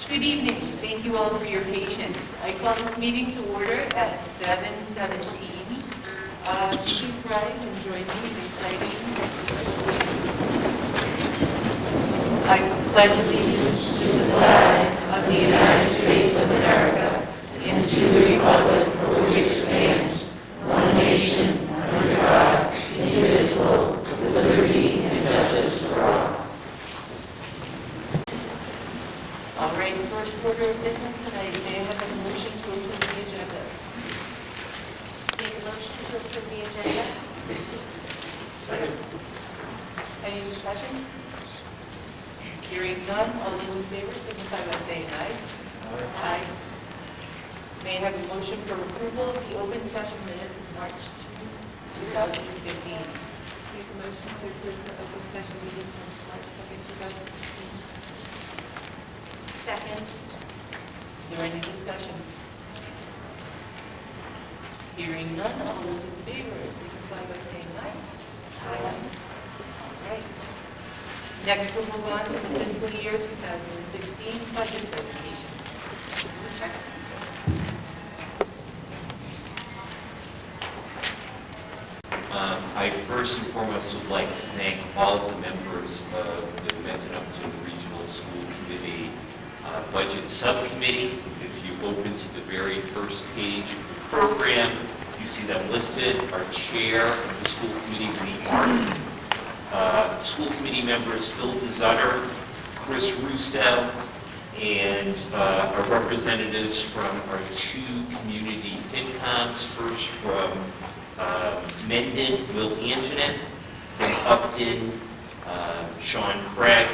Good evening. Thank you all for your patience. I call this meeting to order at 7:17. Please rise and join me in reciting the Pledge of Allegiance. I pledge allegiance to the flag of the United States of America and to the republic for which it stands, one nation, under God, indivisible, with liberty and justice for all. All right, first order of business tonight, may I have a motion to approve the agenda? Make a motion to approve the agenda. Second. Any discussion? Hearing none, all those in favor signify by saying aye. Aye. May I have a motion for approval of the open session minutes of March 2015? Make a motion to approve the open session meeting since March 2nd, 2015. Second. Is there any discussion? Hearing none, all those in favor signify by saying aye. Aye. All right. Next, we'll move on to the fiscal year 2016 budget presentation. Ms. Shepherd. I first and foremost would like to thank all of the members of the Mendon-Upton Regional School Committee Budget Subcommittee. If you open to the very first page of the program, you see them listed. Our chair of the school committee, Lee Martin. School committee members Phil DeZutter, Chris Russo, and our representatives from our two community FinComs. First from Mendon, Will Anjanette, from Upton, Sean Craig,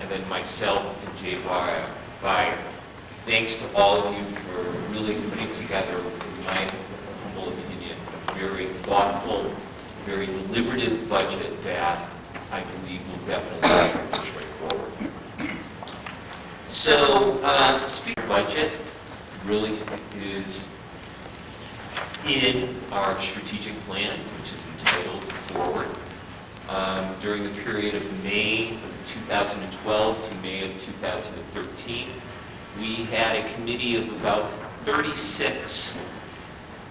and then myself and Jay Byer. Thanks to all of you for really putting together, in my humble opinion, a very thoughtful, very deliberative budget that I believe will definitely move this way forward. So, speaking of budget, really is in our strategic plan, which is entitled Forward. During the period of May of 2012 to May of 2013, we had a committee of about 36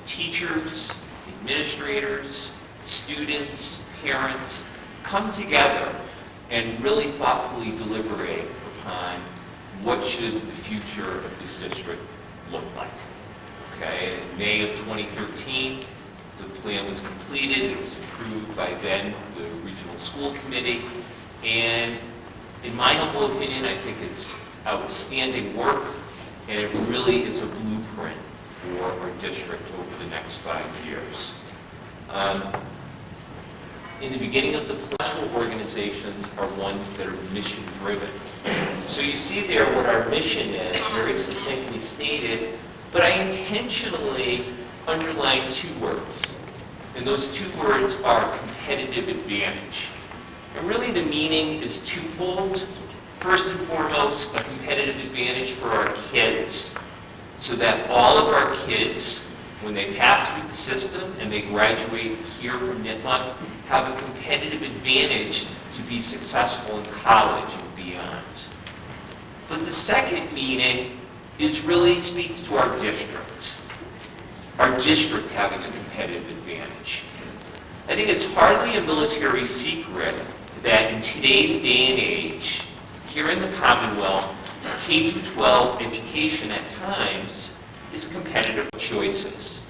teachers, administrators, students, parents, come together and really thoughtfully deliberate upon what should the future of this district look like. Okay, in May of 2013, the plan was completed. It was approved by then the Regional School Committee. And in my humble opinion, I think it's outstanding work, and it really is a blueprint for our district over the next 5 years. In the beginning of the classroom, organizations are ones that are mission-driven. So you see there what our mission is, very succinctly stated, but I intentionally underlined two words. And those two words are competitive advantage. And really the meaning is twofold. First and foremost, a competitive advantage for our kids, so that all of our kids, when they pass through the system and they graduate here from Nipmuc, have a competitive advantage to be successful in college and beyond. But the second meaning is really speaks to our district. Our district having a competitive advantage. I think it's hardly a military secret that in today's day and age, here in the Commonwealth, K-12 education at times is competitive choices.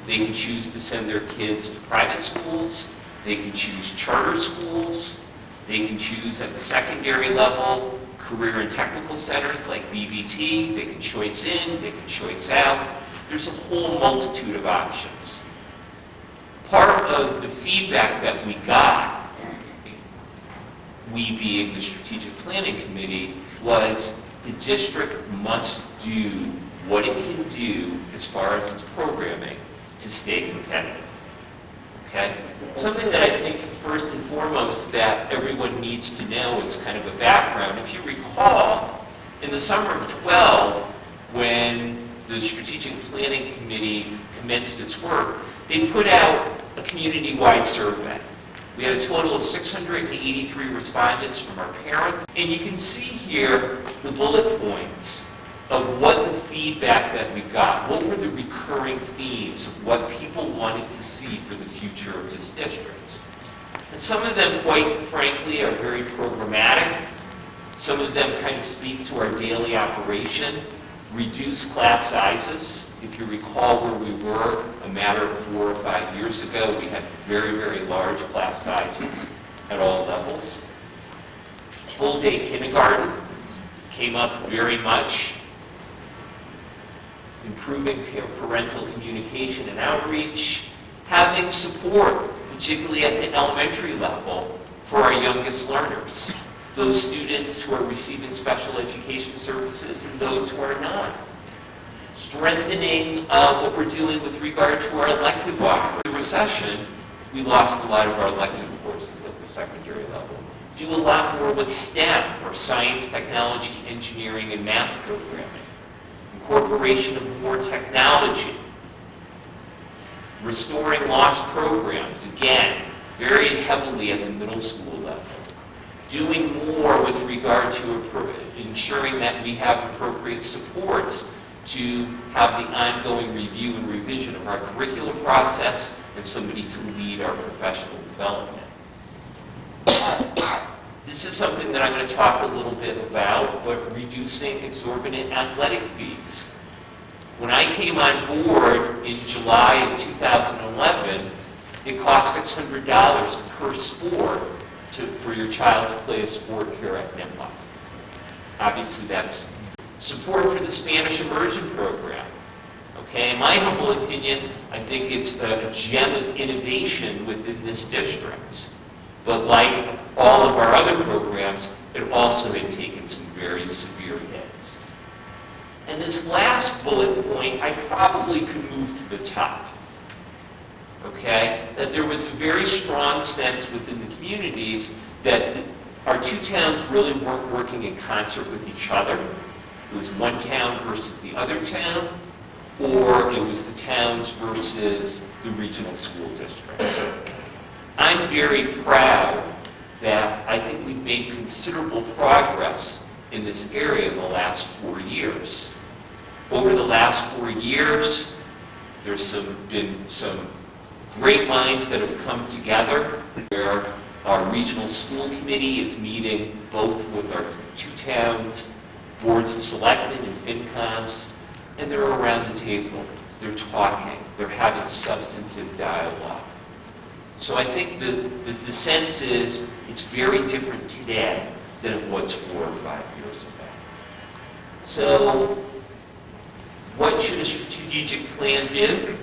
They can choose to send their kids to private schools. They can choose charter schools. They can choose at the secondary level, career and technical centers like BVT. They can choice in, they can choice out. There's a whole multitude of options. Part of the feedback that we got, we being the strategic planning committee, was the district must do what it can do as far as its programming to stay competitive. Okay? Something that I think first and foremost that everyone needs to know is kind of a background. If you recall, in the summer of 12, when the Strategic Planning Committee commenced its work, they put out a community-wide survey. We had a total of 683 respondents from our parents, and you can see here the bullet points of what the feedback that we got, what were the recurring themes of what people wanted to see for the future of this district. And some of them, quite frankly, are very programmatic. Some of them kind of speak to our daily operation. Reduce class sizes. If you recall where we were a matter of 4 or 5 years ago, we had very, very large class sizes at all levels. Full-day kindergarten came up very much. Improving parental communication and outreach. Having support, particularly at the elementary level, for our youngest learners. Those students who are receiving special education services and those who are not. Strengthening what we're doing with regard to our elective offering. In the recession, we lost a lot of our elective courses at the secondary level. Do a lot more with STEM, or science, technology, engineering, and math programming. Incorporation of more technology. Restoring lost programs, again, very heavily at the middle school level. Doing more with regard to ensuring that we have appropriate supports to have the ongoing review and revision of our curriculum process and somebody to lead our professional development. This is something that I'm going to talk a little bit about, but reducing exorbitant athletic fees. When I came on board in July of 2011, it cost $600 per sport for your child to play a sport here at Mendon-Upton. Obviously, that's support for the Spanish immersion program. Okay, in my humble opinion, I think it's a gem of innovation within this district. But like all of our other programs, it also had taken some very severe hits. And this last bullet point, I probably could move to the top. Okay? That there was a very strong sense within the communities that our two towns really weren't working in concert with each other. It was one town versus the other town, or it was the towns versus the regional school district. I'm very proud that I think we've made considerable progress in this area in the last 4 years. Over the last 4 years, there's been some great minds that have come together where our regional school committee is meeting both with our two towns, boards of selectmen and FinComs, and they're around the table. They're talking. They're having substantive dialogue. So I think the sense is it's very different today than it was 4 or 5 years ago. So what should a strategic plan do?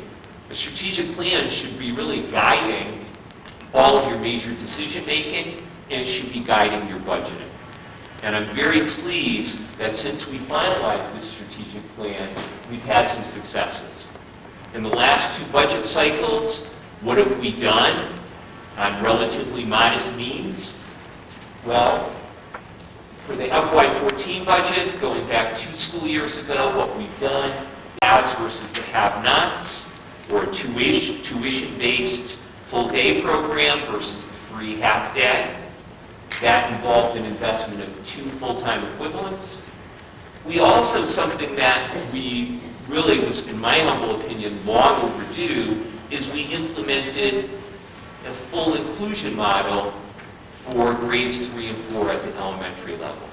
A strategic plan should be really guiding all of your major decision making, and it should be guiding your budgeting. And I'm very pleased that since we finalized this strategic plan, we've had some successes. In the last 2 budget cycles, what have we done on relatively modest means? Well, for the FY14 budget, going back 2 school years ago, what we've done, the haves versus the have-nots, or a tuition-based full-day program versus the free half-day. That involved an investment of 2 full-time equivalents. We also, something that we really was, in my humble opinion, long overdue, is we implemented a full inclusion model for grades 3 and 4 at the elementary level.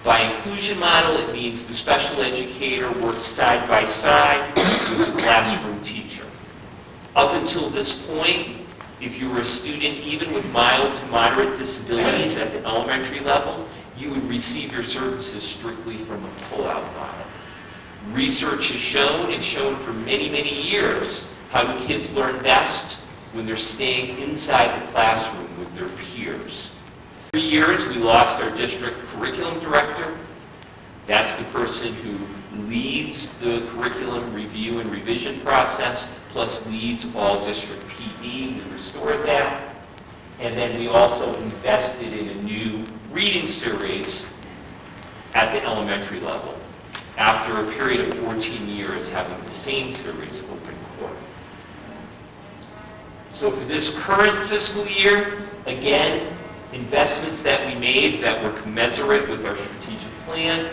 By inclusion model, it means the special educator works side by side with the classroom teacher. Up until this point, if you were a student even with mild to moderate disabilities at the elementary level, you would receive your services strictly from a pull-out model. Research has shown, and shown for many, many years, how do kids learn best when they're staying inside the classroom with their peers. 3 years, we lost our district curriculum director. That's the person who leads the curriculum review and revision process, plus leads all district PE. We restored that. And then we also invested in a new reading series at the elementary level, after a period of 14 years having the same series open court. So for this current fiscal year, again, investments that we made that were commensurate with our strategic plan,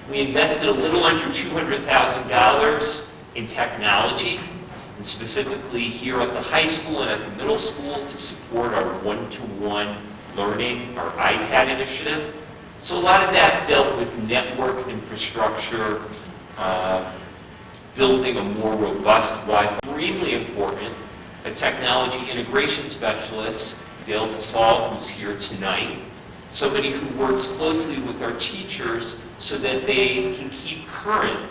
We invested a little under $200,000 in technology, and specifically here at the high school and at the middle school to support our one-to-one learning, our iPad initiative. So a lot of that dealt with network infrastructure, building a more robust Wi-Fi. Extremely important, a technology integration specialist, Dale Casal, who's here tonight, somebody who works closely with our teachers so that they can keep current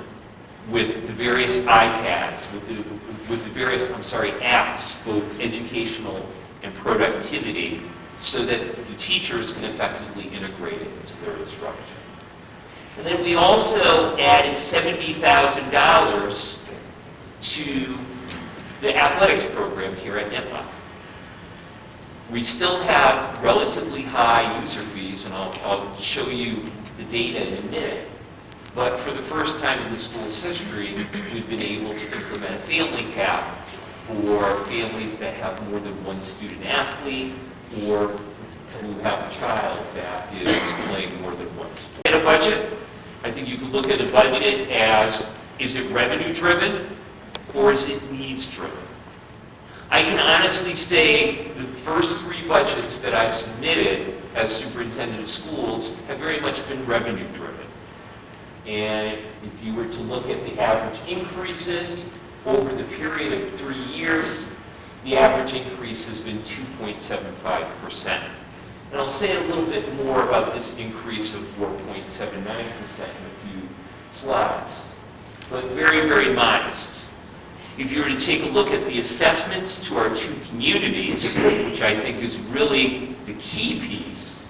with the various iPads, with the various, apps, both educational and productivity, so that the teachers can effectively integrate it into their instruction. And then we also added $70,000 to the athletics program here at Mendon-Upton. We still have relatively high user fees, and I'll show you the data in a minute. But for the first time in the school's history, we've been able to implement a family cap for families that have more than one student athlete or who have a child that is playing more than one sport. In a budget, I think you can look at a budget as, is it revenue driven or is it needs driven? I can honestly say the first three budgets that I've submitted as superintendent of schools have very much been revenue driven. And if you were to look at the average increases over the period of 3 years, the average increase has been 2.75%. And I'll say a little bit more about this increase of 4.79% in a few slides, but very, very modest. If you were to take a look at the assessments to our two communities, which I think is really the key piece,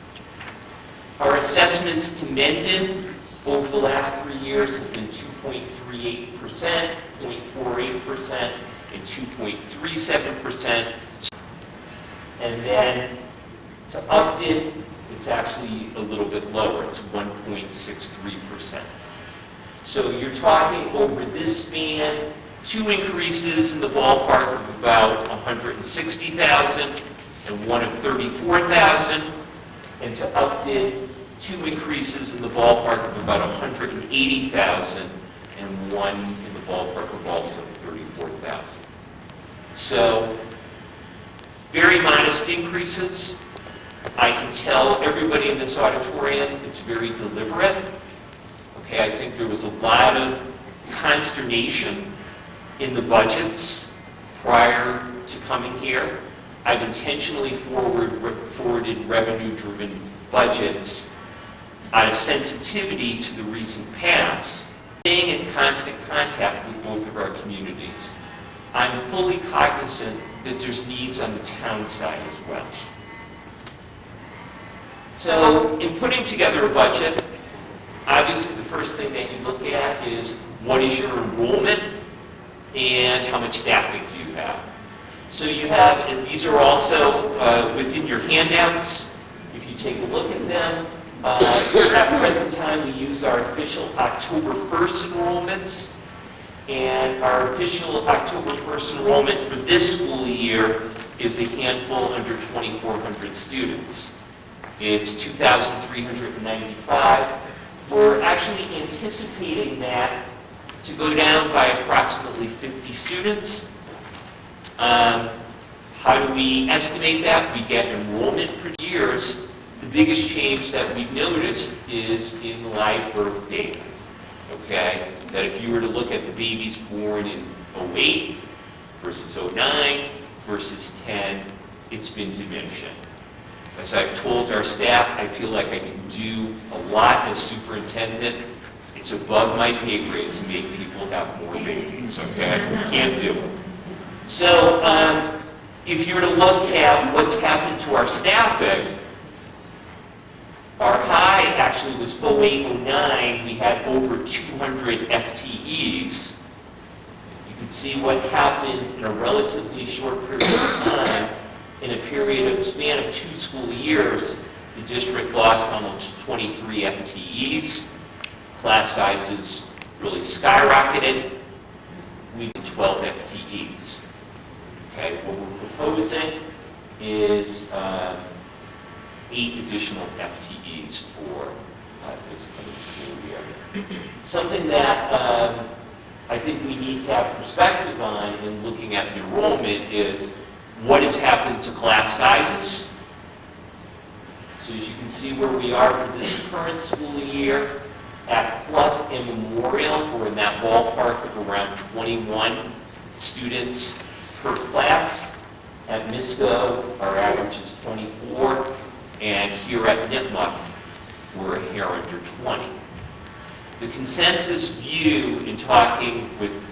our assessments to Mendon over the last 3 years have been 2.38%, 0.48%, and 2.37%. And then to Upton, it's actually a little bit lower. It's 1.63%. So you're talking over this span, two increases in the ballpark of about 160,000 and one of 34,000, and to Upton, two increases in the ballpark of about 180,000 and one in the ballpark of also 34,000. So very modest increases. I can tell everybody in this auditorium it's very deliberate. Okay, I think there was a lot of consternation in the budgets prior to coming here. I've intentionally forwarded revenue-driven budgets out of sensitivity to the recent past, staying in constant contact with both of our communities. I'm fully cognizant that there's needs on the town side as well. So in putting together a budget, obviously the first thing that you look at is what is your enrollment and how much staffing do you have. So you have, and these are also within your handouts, if you take a look at them. At the present time, we use our official October 1st enrollments, and our official October 1st enrollment for this school year is a handful under 2,400 students. It's 2,395. We're actually anticipating that to go down by approximately 50 students. How do we estimate that? We get enrollment per years. The biggest change that we've noticed is in live birth data. Okay? That if you were to look at the babies born in 08 versus 09 versus 10, it's been diminishing. As I've told our staff, I feel like I can do a lot as superintendent. It's above my pay grade to make people have more babies, okay? Can't do it. So if you were to look at what's happened to our staffing, our high actually was 08-09. We had over 200 FTEs. You can see what happened in a relatively short period of time. In a period of span of 2 school years, the district lost almost 23 FTEs. Class sizes really skyrocketed. We did 12 FTEs. Okay, what we're proposing is 8 additional FTEs for this coming school year. Something that I think we need to have perspective on in looking at the enrollment is what has happened to class sizes. So as you can see where we are for this current school year, at Clough and Memorial, we're in that ballpark of around 21 students per class. At Misco, our average is 24, and here at Nipmuc, we're a hair under 20. The consensus view in talking with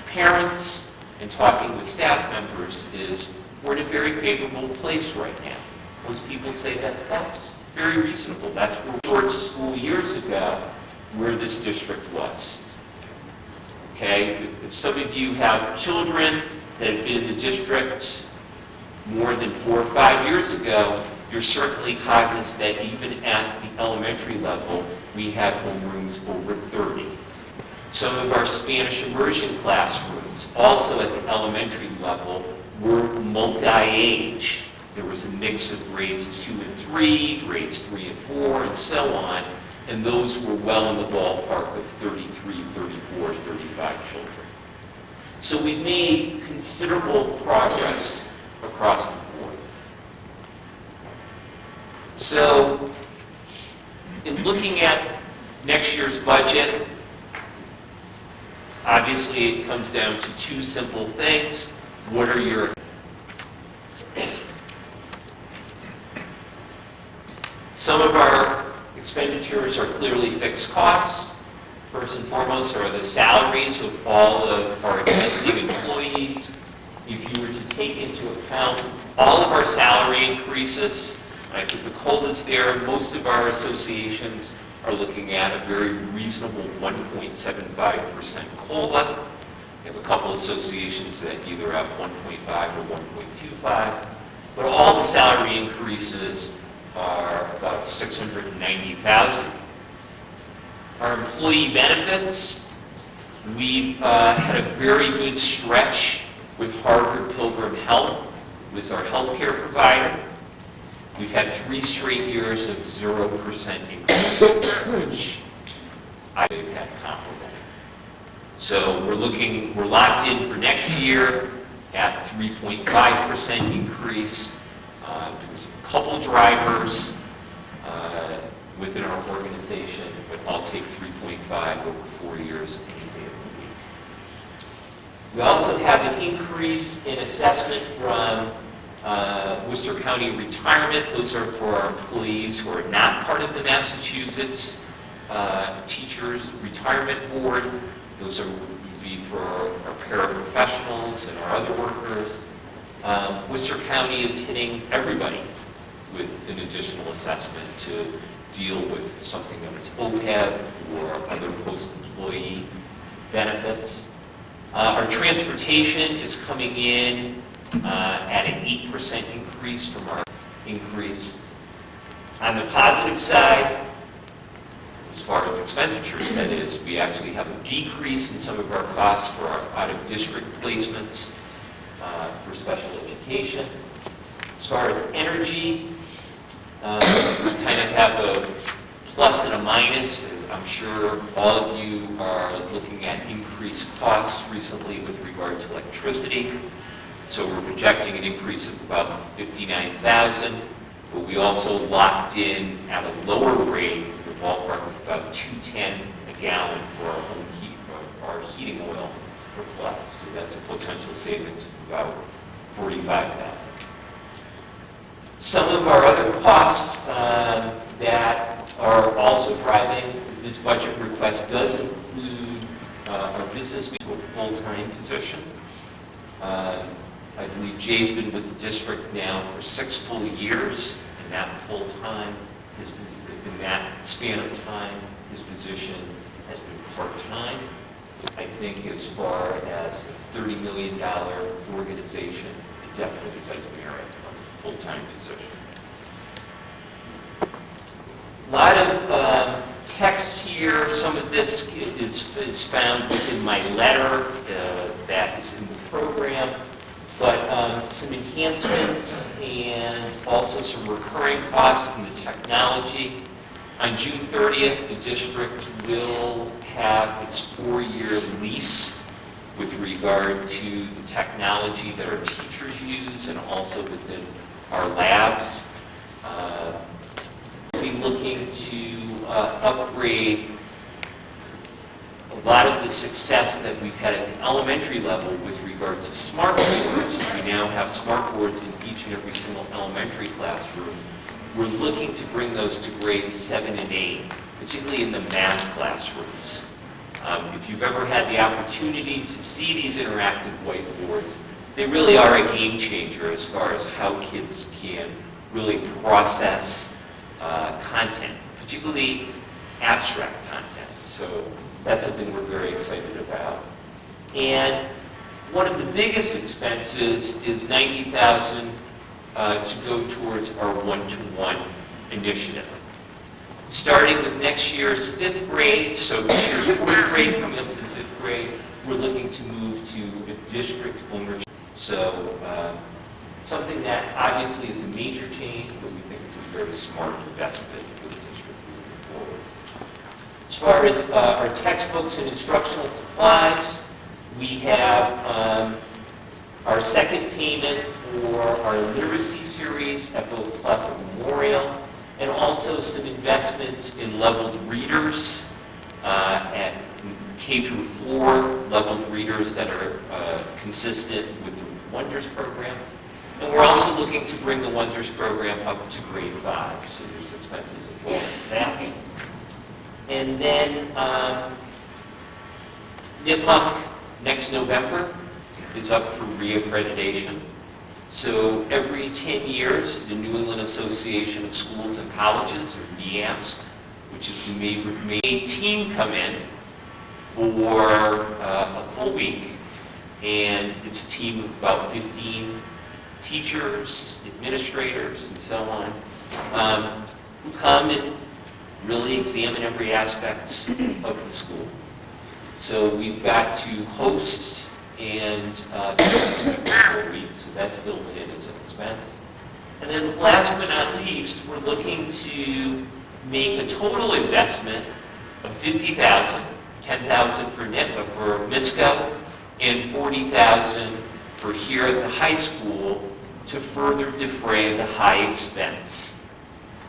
parents and talking with staff members is we're in a very favorable place right now. Most people say that that's very reasonable. That's where short school years ago where this district was. Okay, if some of you have children that have been in the district more than 4 or 5 years ago, you're certainly cognizant that even at the elementary level, we have homerooms over 30. Some of our Spanish immersion classrooms, also at the elementary level, were multi-age. There was a mix of grades 2 and 3, grades 3 and 4, and so on, and those were well in the ballpark of 33, 34, 35 children. So we've made considerable progress across the board. So, in looking at next year's budget, obviously it comes down to two simple things. What are your Some of our expenditures are clearly fixed costs. First and foremost are the salaries of all of our existing employees. If you were to take into account all of our salary increases, right, with the COLAs there, most of our associations are looking at a very reasonable 1.75% COLA. We have a couple associations that either have 1.5 or 1.25, but all the salary increases are about $690,000. Our employee benefits, we've had a very good stretch with Harvard Pilgrim Health, who is our healthcare provider. We've had 3 straight years of 0% increases, which I've had comparable. So we're locked in for next year at 3.5% increase. There's a couple drivers within our organization, but I'll take 3.5 over 4 years any day of the week. We also have an increase in assessment from Worcester County Retirement. Those are for our employees who are not part of the Massachusetts Teachers Retirement Board. Those would be for our paraprofessionals and our other workers. Worcester County is hitting everybody with an additional assessment to deal with something that is OPEB or other post-employee benefits. Our transportation is coming in at an 8% increase from our increase. On the positive side, as far as expenditures, that is, we actually have a decrease in some of our costs for our out-of-district placements for special education. As far as energy, we kind of have a plus and a minus. I'm sure all of you are looking at increased costs recently with regard to electricity. So we're projecting an increase of about $59,000, but we also locked in at a lower rate, the ballpark of about $2.10 a gallon for our home heat, our heating oil per Clough. So that's a potential savings of about $45,000. Some of our other costs that are also driving this budget request does include our business to a full-time position. I believe Jay's been with the district now for 6 full years, and that full-time, in that span of time, his position has been part-time. I think as far as a $30 million organization, it definitely does merit a full-time position. A lot of text here. Some of this is found within my letter that is in the program, but some enhancements and also some recurring costs in the technology. On June 30th, the district will have its 4-year lease with regard to the technology that our teachers use and also within our labs. We'll be looking to upgrade a lot of the success that we've had at the elementary level with regard to smart boards. We now have smart boards in each and every single elementary classroom. We're looking to bring those to grades 7 and 8, particularly in the math classrooms. If you've ever had the opportunity to see these interactive whiteboards, they really are a game changer as far as how kids can really process content, particularly abstract content. So that's something we're very excited about. And one of the biggest expenses is $90,000 to go towards our one-to-one initiative. Starting with next year's 5th grade, so this year's 4th grade coming up to the 5th grade, we're looking to move to a district ownership. So something that obviously is a major change, but we think it's a very smart investment for the district moving forward. As far as our textbooks and instructional supplies, we have our second payment for our literacy series at both Clef and Memorial, and also some investments in leveled readers at K through 4 leveled readers that are consistent with the Wonders program. And we're also looking to bring the Wonders program up to grade 5, so there's expenses involved in that. And then NIPMUC next November is up for reaccreditation. So every 10 years, the New England Association of Schools and Colleges, or NEASC, which is made a team come in for a full week, and it's a team of about 15 teachers, administrators, and so on, who come and really examine every aspect of the school. So we've got to host and for weeks, so that's built in as an expense. And then last but not least, we're looking to make a total investment of $50,000, $10,000 for MISCO, and $40,000 for here at the high school to further defray the high expense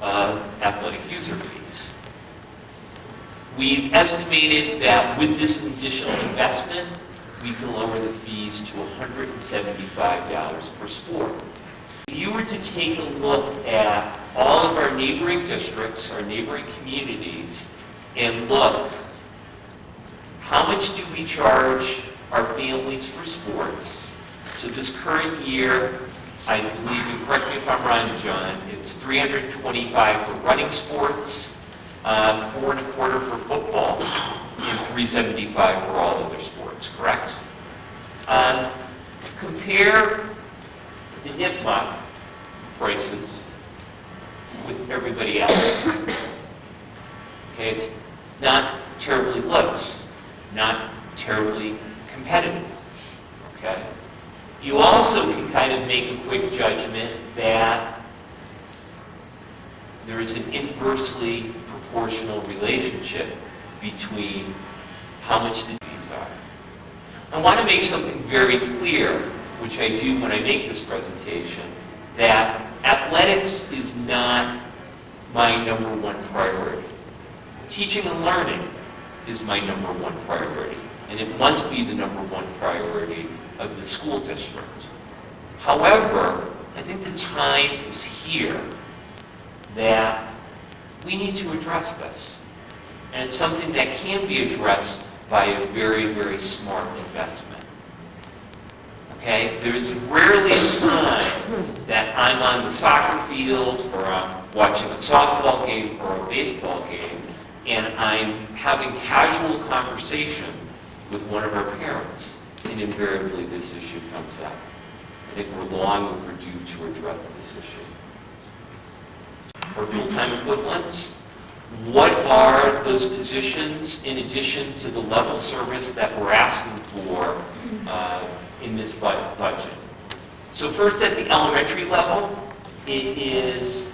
of athletic user fees. We've estimated that with this additional investment, we can lower the fees to $175 per sport. If you were to take a look at all of our neighboring districts, our neighboring communities, and look, how much do we charge our families for sports? So this current year, I believe, and correct me if I'm wrong, John, it's $325 for running sports, $425 for football, and $375 for all other sports, correct? Compare the NIPMUC prices with everybody else. Okay, it's not terribly close, not terribly competitive, okay? You also can kind of make a quick judgment that there is an inversely proportional relationship between how much the fees are. I want to make something very clear, which I do when I make this presentation, that athletics is not my number one priority. Teaching and learning is my number one priority, and it must be the number one priority of the school district. However, I think the time is here that we need to address this. And it's something that can be addressed by a very, very smart investment. Okay? There is rarely a time that I'm on the soccer field or I'm watching a softball game or a baseball game and I'm having casual conversation with one of our parents, and invariably this issue comes up. I think we're long overdue to address this issue. Our full-time equivalents. What are those positions in addition to the level service that we're asking for in this budget? So first at the elementary level, it is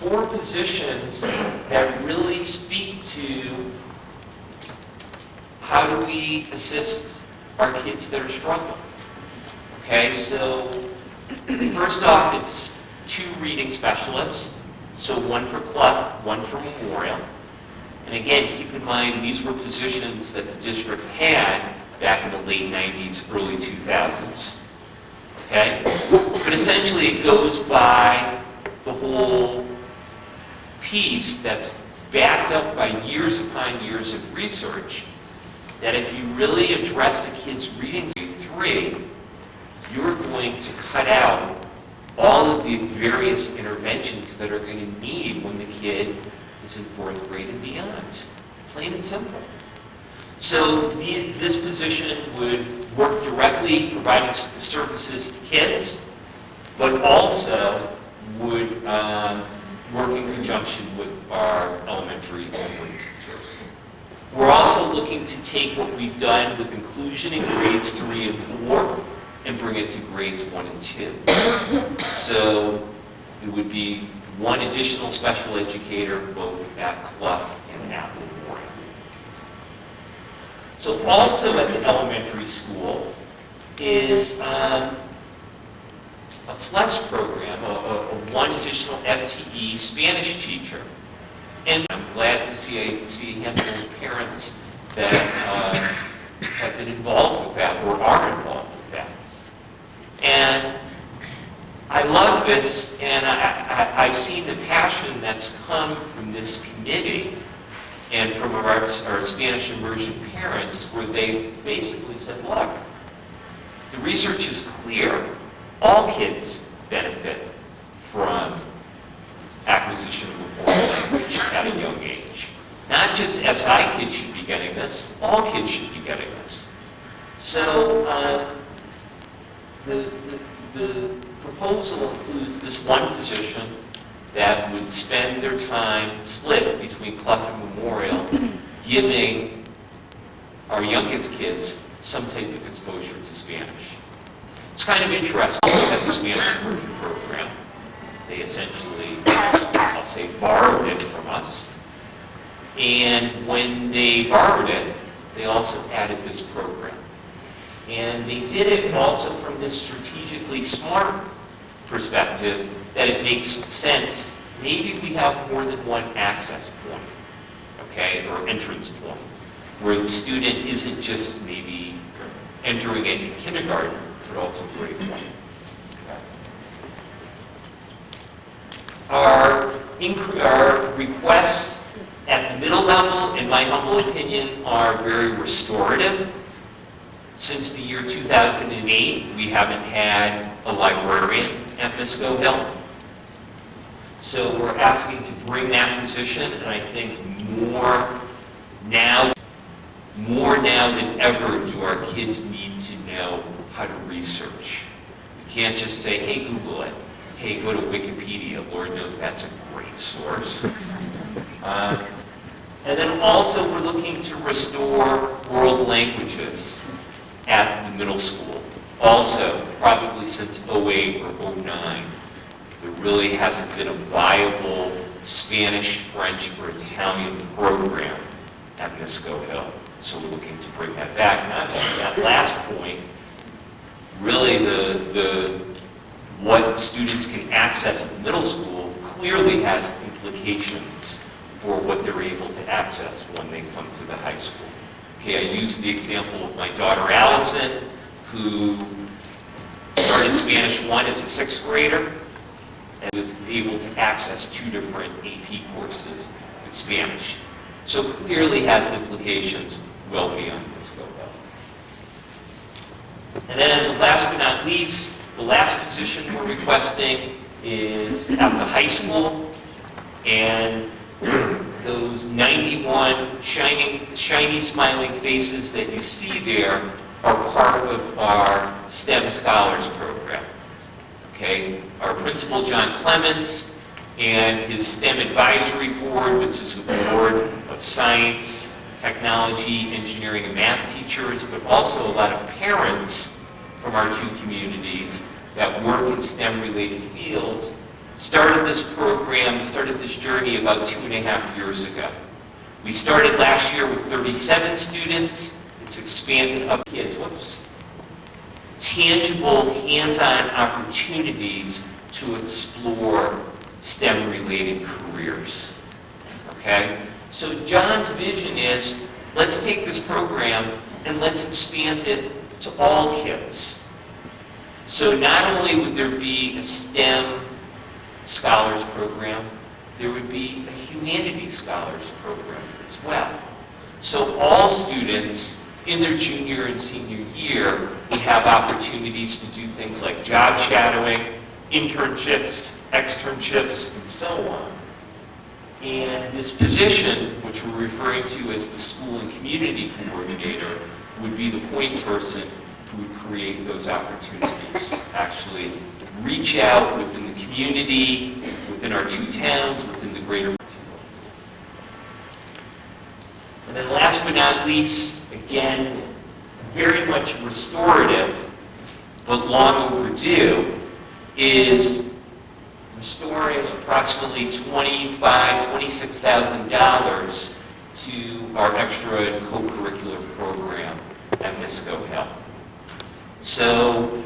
4 positions that really speak to how do we assist our kids that are struggling. Okay, so first off, it's 2 reading specialists, so 1 for Clough, 1 for Memorial. And again, keep in mind, these were positions that the district had back in the late 90s, early 2000s. Okay? But essentially it goes by the whole piece that's backed up by years upon years of research that if you really address the kids' reading grade 3, you're going to cut out all of the various interventions that are going to need when the kid is in 4th grade and beyond. Plain and simple. So this position would work directly providing services to kids, but also would work in conjunction with our elementary only teachers. We're also looking to take what we've done with inclusion in grades 3 and 4 and bring it to grades 1 and 2. So it would be 1 additional special educator both at Clough and at Memorial. So also at the elementary school is a FLES program, a 1 additional FTE Spanish teacher. And I'm glad to see a handful of parents that have been involved with that or are involved with that. And I love this, and I've seen the passion that's come from this committee and from our Spanish immersion parents, where they basically said, look, the research is clear. All kids benefit from acquisition of a foreign language at a young age. Not just SI kids should be getting this, all kids should be getting this. So the proposal includes this 1 position that would spend their time split between Clough and Memorial, giving our youngest kids some type of exposure to Spanish. It's kind of interesting. It also has a Spanish immersion program. They essentially, I'll say, borrowed it from us. And when they borrowed it, they also added this program. And they did it also from this strategically smart perspective that it makes sense. Maybe we have more than 1 access point, okay, or entrance point, where the student isn't just maybe entering it in kindergarten, but also grade 1. Our requests at the middle level, in my humble opinion, are very restorative. Since the year 2008, we haven't had a librarian at Misco Hill. So we're asking to bring that position, and I think more now than ever do our kids need to know how to research. You can't just say, hey, Google it. Hey, go to Wikipedia. Lord knows that's a great source. And then also we're looking to restore world languages at the middle school. Also, probably since 08 or 09, there really hasn't been a viable Spanish, French, or Italian program at Misco Hill. So we're looking to bring that back. Not only that last point, really what students can access at the middle school clearly has implications for what they're able to access when they come to the high school. Okay, I used the example of my daughter Allison, who started Spanish 1 as a 6th grader and was able to access 2 different AP courses in Spanish. So clearly has implications well beyond this scope. And then last but not least, the last position we're requesting is at the high school, and those 91 shiny smiling faces that you see there are part of our STEM Scholars Program. Okay, our principal, John Clements, and his STEM Advisory Board, which is a board of science, technology, engineering, and math teachers, but also a lot of parents from our 2 communities that work in STEM-related fields, started this program, started this journey about 2.5 years ago. We started last year with 37 students. It's expanded up to kids. Tangible, hands-on opportunities to explore STEM-related careers. Okay? So John's vision is, let's take this program and let's expand it to all kids. So not only would there be a STEM Scholars Program, there would be a Humanities Scholars Program as well. So all students in their junior and senior year would have opportunities to do things like job shadowing, internships, externships, and so on. And this position, which we're referring to as the School and Community Coordinator, would be the point person who would create those opportunities, actually reach out within the community, within our two towns, within the greater opportunities. And then last but not least, again, very much restorative, but long overdue, is restoring approximately $26,000 to our extra and co-curricular program at Misco Hill. So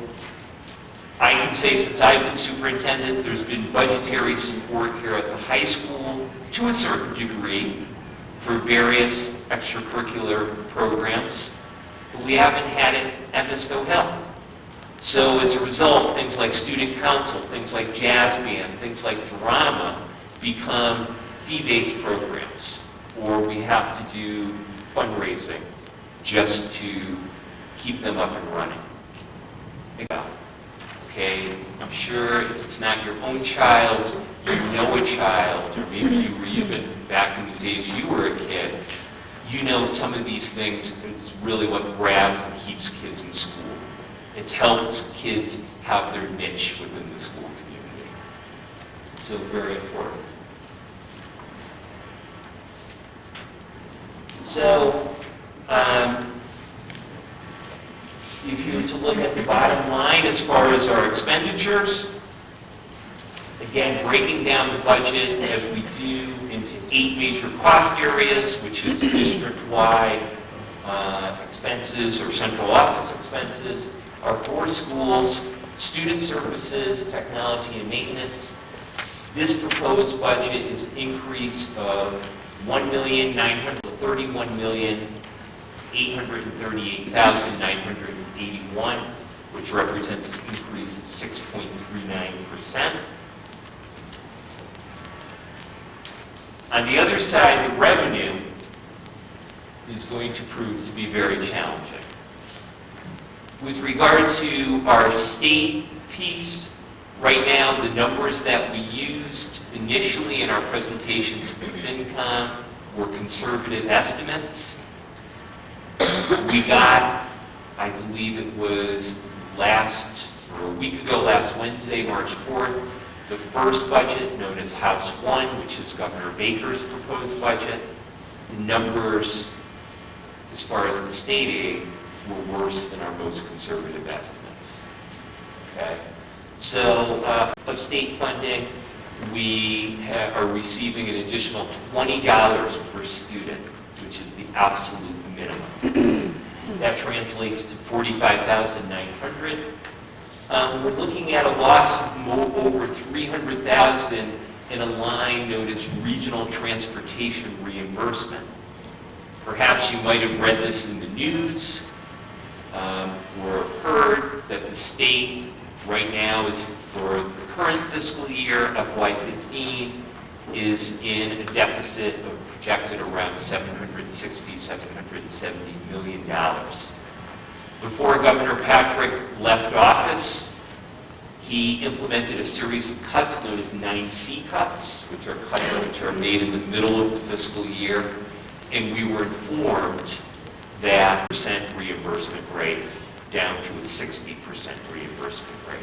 I can say since I've been superintendent, there's been budgetary support here at the high school to a certain degree for various extracurricular programs, but we haven't had it at Misco Hill. So as a result, things like student council, things like jazz band, things like drama become fee-based programs, or we have to do fundraising just to keep them up and running. Okay, I'm sure if it's not your own child, you know a child, or maybe you were even back in the days you were a kid, you know some of these things is really what grabs and keeps kids in school. It helps kids have their niche within the school community. So very important. So, if you were to look at the bottom line as far as our expenditures, again, breaking down the budget as we do into 8 major cost areas, which is district-wide expenses or central office expenses, our 4 schools, student services, technology and maintenance. This proposed budget is an increase of $1,931,838,981, which represents an increase of 6.39%. On the other side, the revenue is going to prove to be very challenging. With regard to our state piece, right now the numbers that we used initially in our presentations to FinCom were conservative estimates. We got, I believe it was a week ago, last Wednesday, March 4th, the first budget known as House 1, which is Governor Baker's proposed budget. The numbers, as far as the state aid, were worse than our most conservative estimates. Okay? So, of state funding, we are receiving an additional $20 per student, which is the absolute minimum. That translates to $45,900. We're looking at a loss of over $300,000 in a line known as regional transportation reimbursement. Perhaps you might have read this in the news or heard that the state right now is, for the current fiscal year, FY15, is in a deficit of projected around $770 million. Before Governor Patrick left office, he implemented a series of cuts known as 9C cuts, which are cuts which are made in the middle of the fiscal year, and we were informed that percent reimbursement rate down to a 60% reimbursement rate.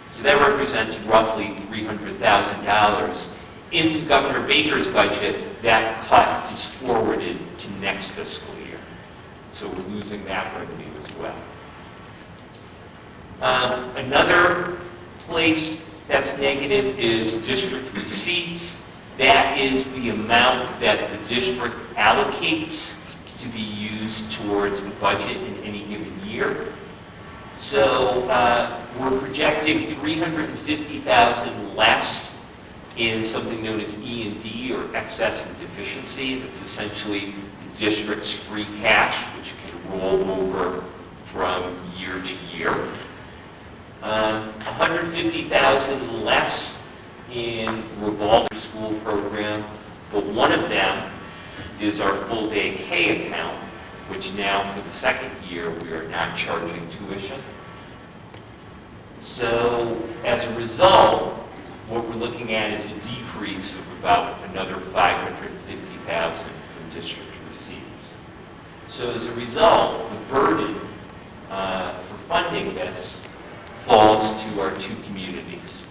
So that represents roughly $300,000. In Governor Baker's budget, that cut is forwarded to next fiscal year. So we're losing that revenue as well. Another place that's negative is district receipts. That is the amount that the district allocates to be used towards a budget in any given year. So we're projecting $350,000 less in something known as E&D, or excess and deficiency. That's essentially the district's free cash, which can roll over from year to year. $150,000 less in revolving school program, but one of them is our full day K account, which now for the second year we are not charging tuition. So as a result, what we're looking at is a decrease of about another $550,000 from district receipts. So as a result, the burden for funding this falls to our two communities.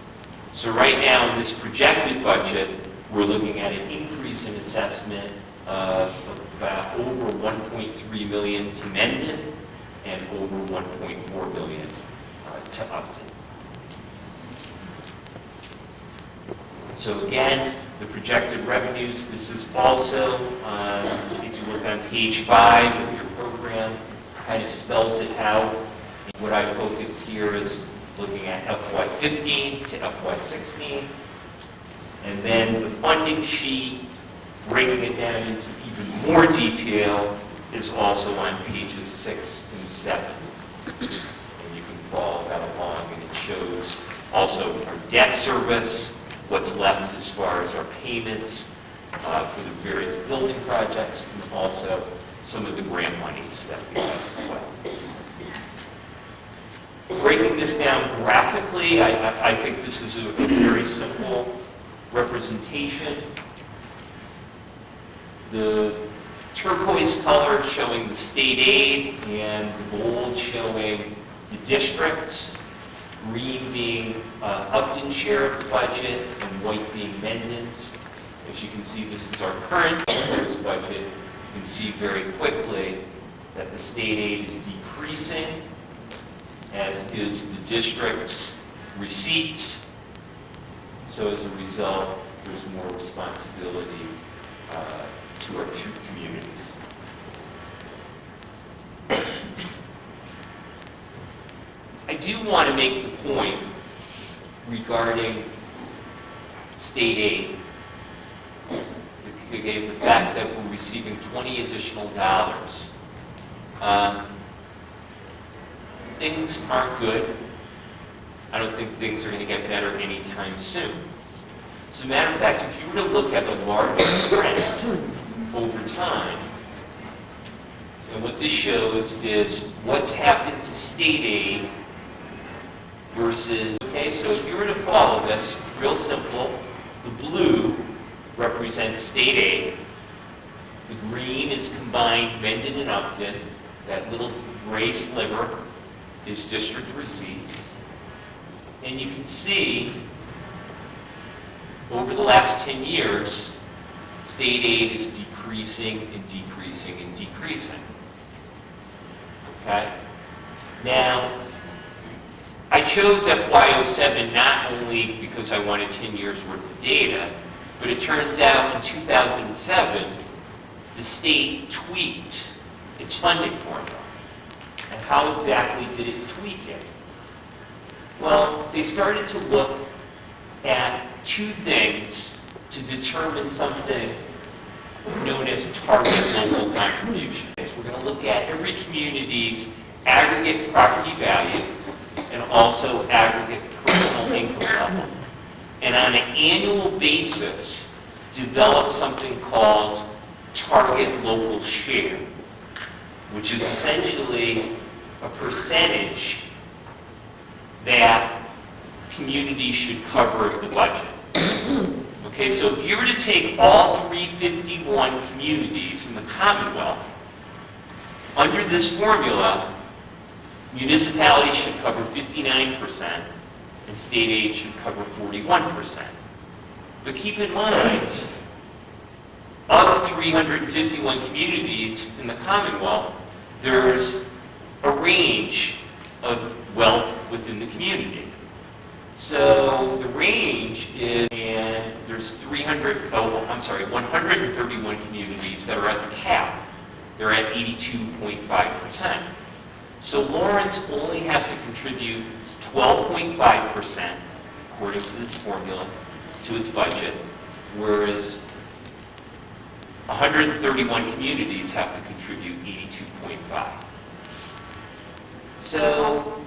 So right now in this projected budget, we're looking at an increase in assessment of about over $1.3 million to Mendon and over $1.4 million to Upton. So again, the projected revenues, this is also, if you look on page 5 of your program, kind of spells it out. What I focused here is looking at FY15 to FY16. And then the funding sheet, breaking it down into even more detail, is also on pages 6 and 7. And you can follow that along, and it shows also our debt service, what's left as far as our payments for the various building projects, and also some of the grant monies that we have as well. Breaking this down graphically, I think this is a very simple representation. The turquoise color showing the state aid, and the gold showing the districts. Green being Upton's share of the budget, and white being Mendon's. As you can see, this is our current proposed budget. You can see very quickly that the state aid is decreasing, as is the district's receipts. So as a result, there's more responsibility to our two communities. I do want to make the point regarding state aid. The fact that we're receiving $20 additional. Things aren't good. I don't think things are going to get better anytime soon. As a matter of fact, if you were to look at the larger trend over time, and what this shows is what's happened to state aid versus, okay, so if you were to follow this, real simple, the blue represents state aid, the green is combined Mendon and Upton, that little gray sliver is district receipts, and you can see over the last 10 years, state aid is decreasing and decreasing and decreasing. Okay? Now, I chose FY07 not only because I wanted 10 years worth of data, but it turns out in 2007, the state tweaked its funding formula. And how exactly did it tweak it? Well, they started to look at two things to determine something known as target local contribution. We're going to look at every community's aggregate property value and also aggregate personal income level. And on an annual basis, develop something called target local share, which is essentially a percentage that communities should cover the budget. Okay, so if you were to take all 351 communities in the Commonwealth, under this formula, municipalities should cover 59%, and state aid should cover 41%. But keep in mind, of the 351 communities in the Commonwealth, there's a range of wealth within the community. So the range is, and there's 131 communities that are at the cap. They're at 82.5%. So Lawrence only has to contribute 12.5%, according to this formula, to its budget, whereas 131 communities have to contribute 82.5. So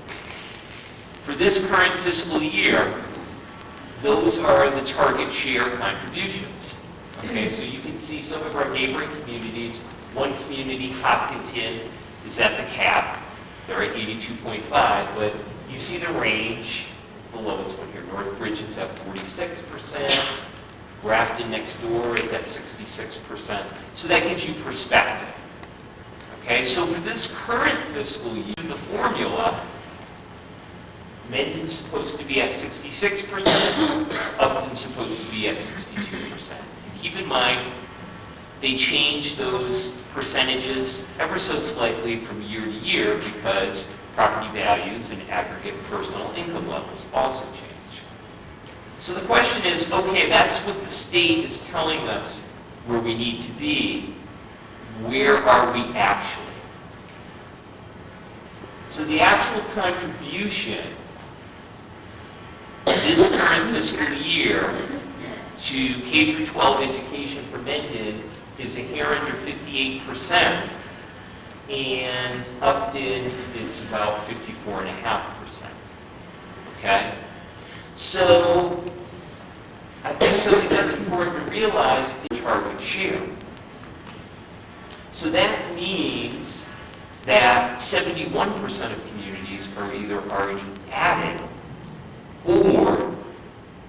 for this current fiscal year, those are the target share contributions. Okay, so you can see some of our neighboring communities. One community, Hopkinton, is at the cap. They're at 82.5, but you see the range. It's the lowest one here. Northbridge is at 46%. Grafton next door is at 66%. So that gives you perspective. Okay, so for this current fiscal year, the formula, Mendon's supposed to be at 66%, Upton's supposed to be at 62%. And keep in mind, they change those percentages ever so slightly from year to year because property values and aggregate personal income levels also change. So the question is, okay, that's what the state is telling us where we need to be. Where are we actually? So the actual contribution this current fiscal year to K-12 education for Mendon is a hair under 58%, and Upton is about 54.5%. Okay? So I think something that's important to realize is target share. So that means that 71% of communities are either already at it, or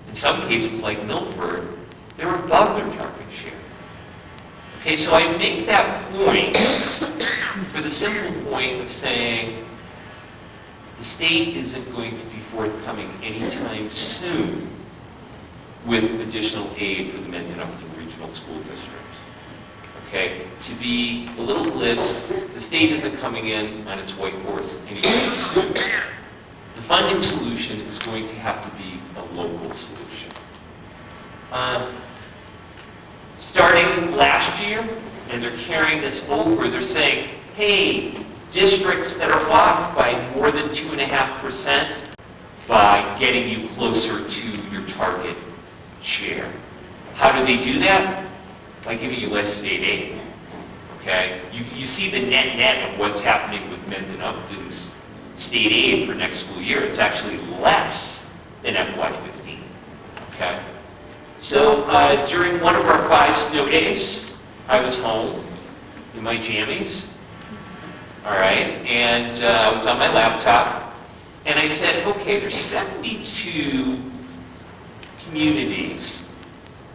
in some cases like Milford, they're above their target share. Okay, so I make that point for the simple point of saying the state isn't going to be forthcoming anytime soon with additional aid for the Mendon-Upton Regional School District. Okay, to be a little glib, the state isn't coming in on its white horse anytime soon. The funding solution is going to have to be a local solution. Starting last year, and they're carrying this over, they're saying, hey, districts that are off by more than 2.5% by getting you closer to your target share. How do they do that? By giving you less state aid. Okay? You see the net of what's happening with Mendon-Upton's state aid for next school year. It's actually less than FY15. Okay? So during one of our 5 snow days, I was home in my jammies. All right? And I was on my laptop. And I said, okay, there's 72 communities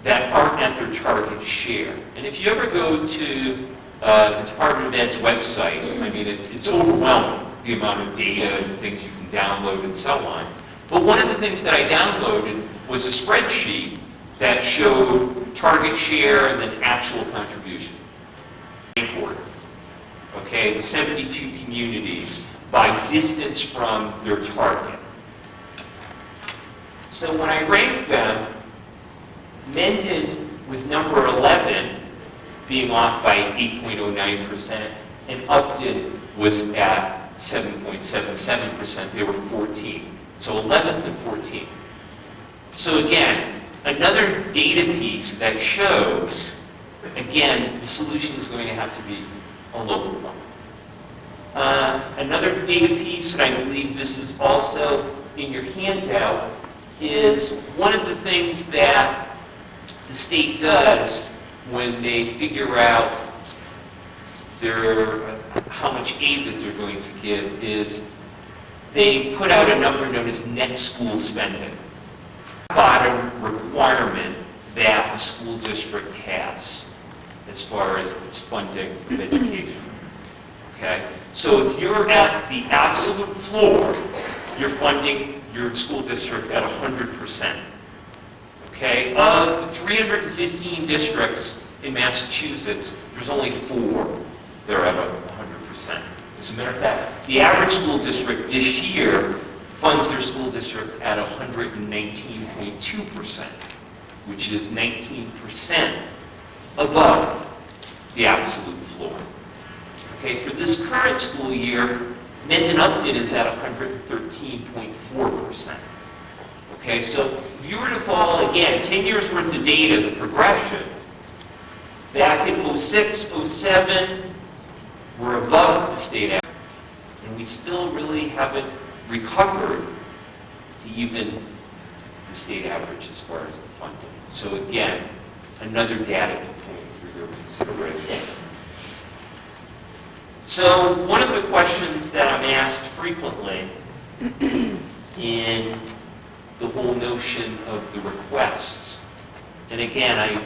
that aren't at their target share. And if you ever go to the Department of Ed's website, I mean, it's overwhelming, the amount of data and things you can download and so on. But one of the things that I downloaded was a spreadsheet that showed target share and then actual contribution. Okay, the 72 communities by distance from their target. So when I ranked them, Mendon was number 11, being off by 8.09%, and Upton was at 7.77%. They were 14th. So 11th and 14th. So again, another data piece that shows, again, the solution is going to have to be a local one. Another data piece, and I believe this is also in your handout, is one of the things that the state does when they figure out how much aid that they're going to give is they put out a number known as net school spending. Bottom requirement that the school district has as far as its funding of education. Okay? So if you're at the absolute floor, you're funding your school district at 100%. Okay? Of the 315 districts in Massachusetts, there's only 4 that are at 100%. As a matter of fact, the average school district this year funds their school district at 119.2%, which is 19% above the absolute floor. Okay, for this current school year, Mendon-Upton is at 113.4%. Okay, so if you were to follow, again, 10 years worth of data, the progression, back in 06, 07, we're above the state average. And we still really haven't recovered to even the state average as far as the funding. So again, another data point for your consideration. So one of the questions that I'm asked frequently in the whole notion of the request, and again, I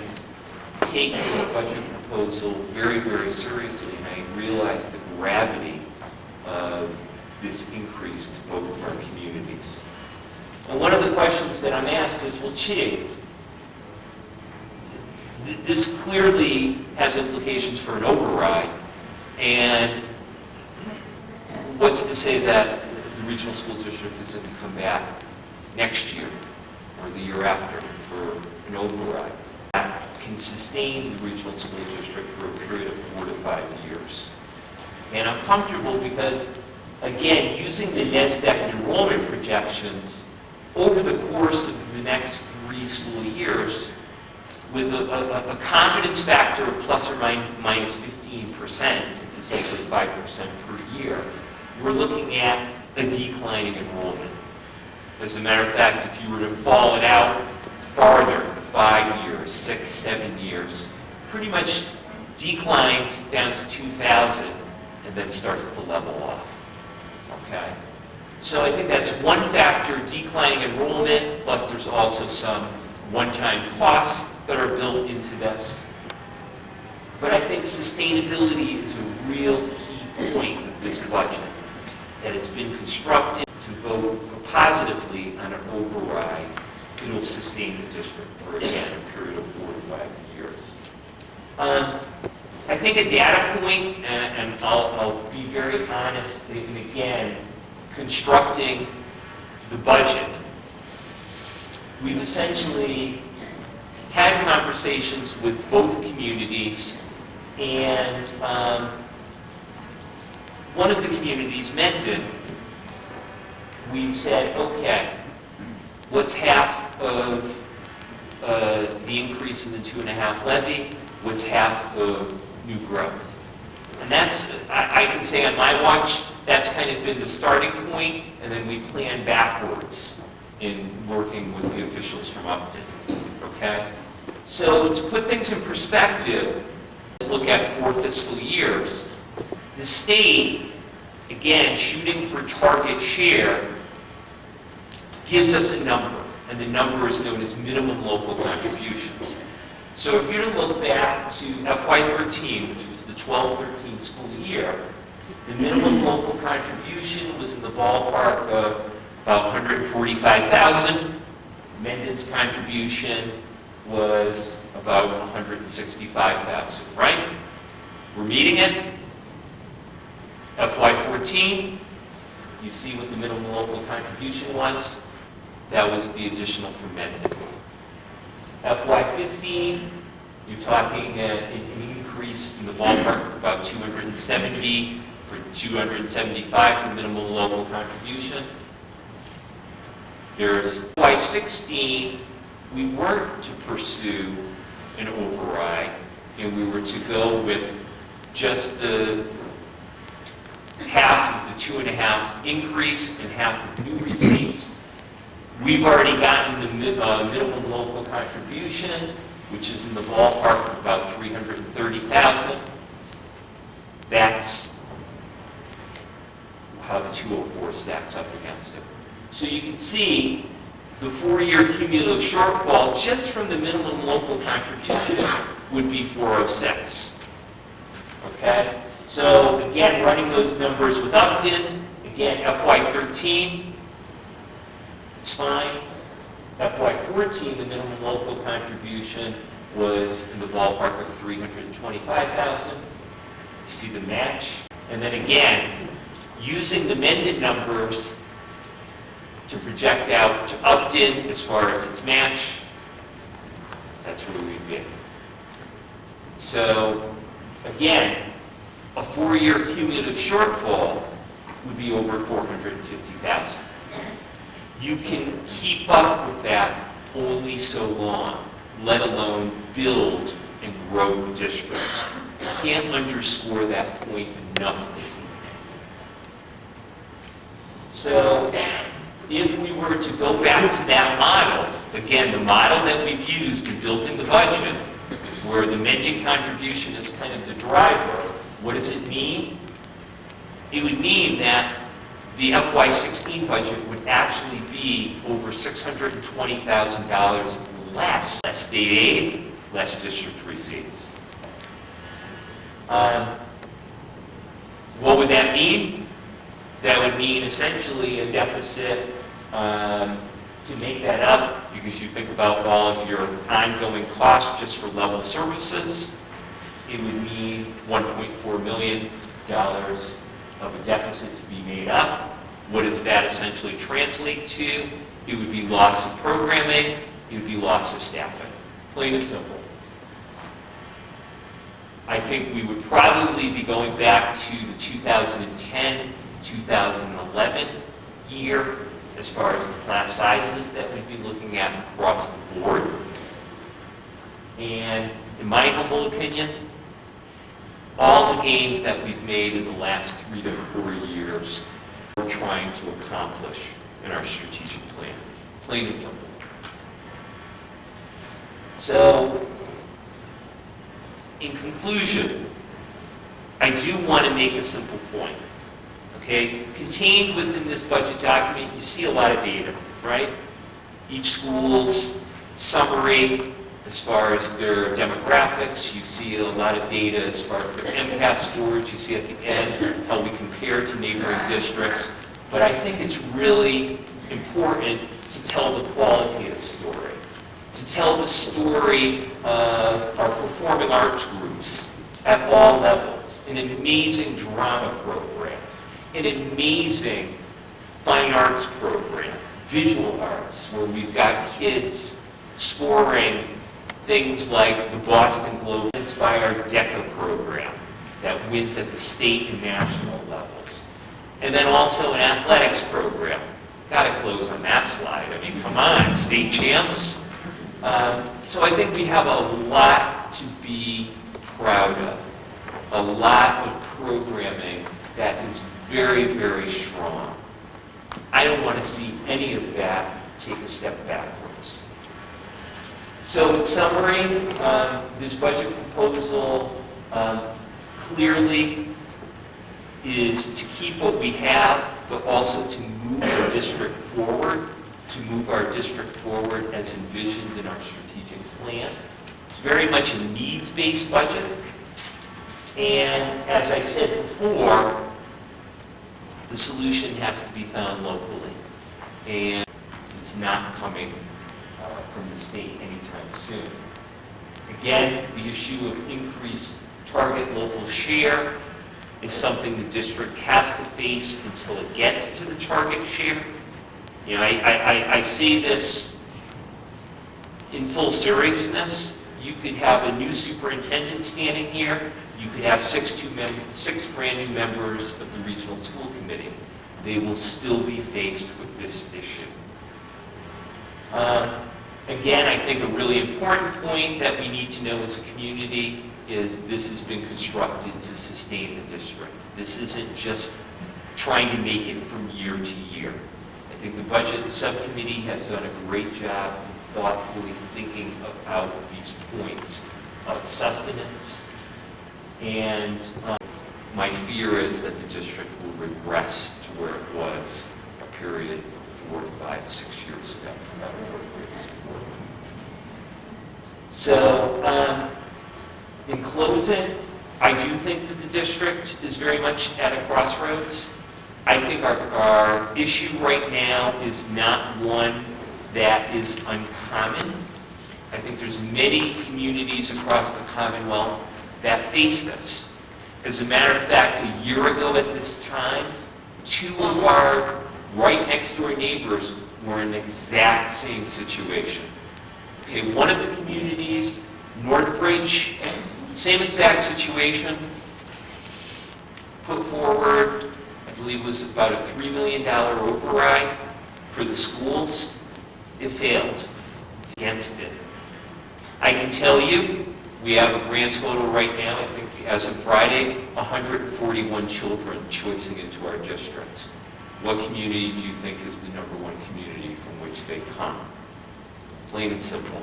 take this budget proposal very, very seriously, and I realize the gravity of this increase to both of our communities. And one of the questions that I'm asked is, well, gee, this clearly has implications for an override, and what's to say that the regional school district is going to come back next year or the year after for an override that can sustain the regional school district for a period of 4 to 5 years. And I'm comfortable because, again, using the NESDEC enrollment projections over the course of the next 3 school years, with a confidence factor of plus or minus 15%, it's essentially 5% per year, we're looking at a declining enrollment. As a matter of fact, if you were to fall it out farther, 5 years, 6, 7 years, pretty much declines down to 2,000 and then starts to level off. Okay? So I think that's one factor, declining enrollment, plus there's also some one-time costs that are built into this. But I think sustainability is a real key point of this budget, that it's been constructed to vote positively on an override. It'll sustain the district for, again, a period of 4 to 5 years. I think a data point, and I'll be very honest, and again, constructing the budget, we've essentially had conversations with both communities, and one of the communities, Mendon, we said, okay, what's half of the increase in the 2.5 levy? What's half of new growth? And that's, I can say on my watch, that's kind of been the starting point, and then we plan backwards in working with the officials from Upton, okay? So to put things in perspective, let's look at 4 fiscal years. The state, again, shooting for target share, gives us a number, and the number is known as minimum local contribution. So if you were to look back to FY13, which was the 12-13 school year, the minimum local contribution was in the ballpark of about $145,000. Mendon's contribution was about $165,000, right? We're meeting it. FY14, you see what the minimum local contribution was. That was the additional from Mendon. FY15, you're talking an increase in the ballpark of about 270 for 275 for minimum local contribution. There's FY16, we weren't to pursue an override, and we were to go with just the half of the 2.5 increase and half of new receipts. We've already gotten the minimum local contribution, which is in the ballpark of about $330,000. That's how the 204 stacks up against it. So you can see the 4-year cumulative shortfall just from the minimum local contribution would be 406. Okay? So again, running those numbers with Upton, again, FY13, it's fine. FY14, the minimum local contribution was in the ballpark of $325,000. You see the match. And then again, using the Mendon numbers, to project out to Upton as far as its match, that's where we'd be. So, again, a 4-year cumulative shortfall would be over 450,000. You can keep up with that only so long, let alone build and grow districts. You can't underscore that point enough this evening. So, if we were to go back to that model, again, the model that we've used in building the budget, where the Mendon contribution is kind of the driver, what does it mean? It would mean that the FY16 budget would actually be over $620,000 less state aid, less district receipts. What would that mean? That would mean essentially a deficit to make that up, because you think about all of your ongoing costs just for level services, it would mean $1.4 million of a deficit to be made up. What does that essentially translate to? It would be loss of programming, it would be loss of staffing. Plain and simple. I think we would probably be going back to the 2010-2011 year as far as the class sizes that we'd be looking at across the board. And in my humble opinion, all the gains that we've made in the last 3 to 4 years we're trying to accomplish in our strategic plan. Plain and simple. So, in conclusion, I do want to make a simple point. Okay? Contained within this budget document, you see a lot of data, right? Each school's summary as far as their demographics, you see a lot of data as far as their MCAS scores, you see at the end how we compare to neighboring districts. But I think it's really important to tell the qualitative story, to tell the story of our performing arts groups at all levels, an amazing drama program, an amazing fine arts program, visual arts, where we've got kids scoring things like the Boston Globe Inspired DECA program that wins at the state and national levels. And then also an athletics program. Got to close on that slide. I mean, come on, state champs. So I think we have a lot to be proud of. A lot of programming that is very, very strong. I don't want to see any of that take a step backwards. So in summary, this budget proposal clearly is to keep what we have, but also to move our district forward, as envisioned in our strategic plan. It's very much a needs-based budget. And as I said before, the solution has to be found locally. And it's not coming from the state anytime soon. Again, the issue of increased target local share is something the district has to face until it gets to the target share. You know, I say this in full seriousness. You could have a new superintendent standing here. You could have 6 brand new members of the regional school committee. They will still be faced with this issue. Again, I think a really important point that we need to know as a community is this has been constructed to sustain the district. This isn't just trying to make it from year to year. I think the budget subcommittee has done a great job thoughtfully thinking about these points of sustenance. And my fear is that the district will regress to where it was a period of 4, 5, 6 years ago. So, in closing, I do think that the district is very much at a crossroads. I think our issue right now is not one that is uncommon. I think there's many communities across the Commonwealth that face this. As a matter of fact, a year ago at this time, 2 of our right next door neighbors were in the exact same situation. Okay, one of the communities, Northbridge, same exact situation, put forward, I believe it was about a $3 million override for the schools. It failed against it. I can tell you, we have a grand total right now, I think as of Friday, 141 children choicing into our district. What community do you think is the number one community from which they come? Plain and simple.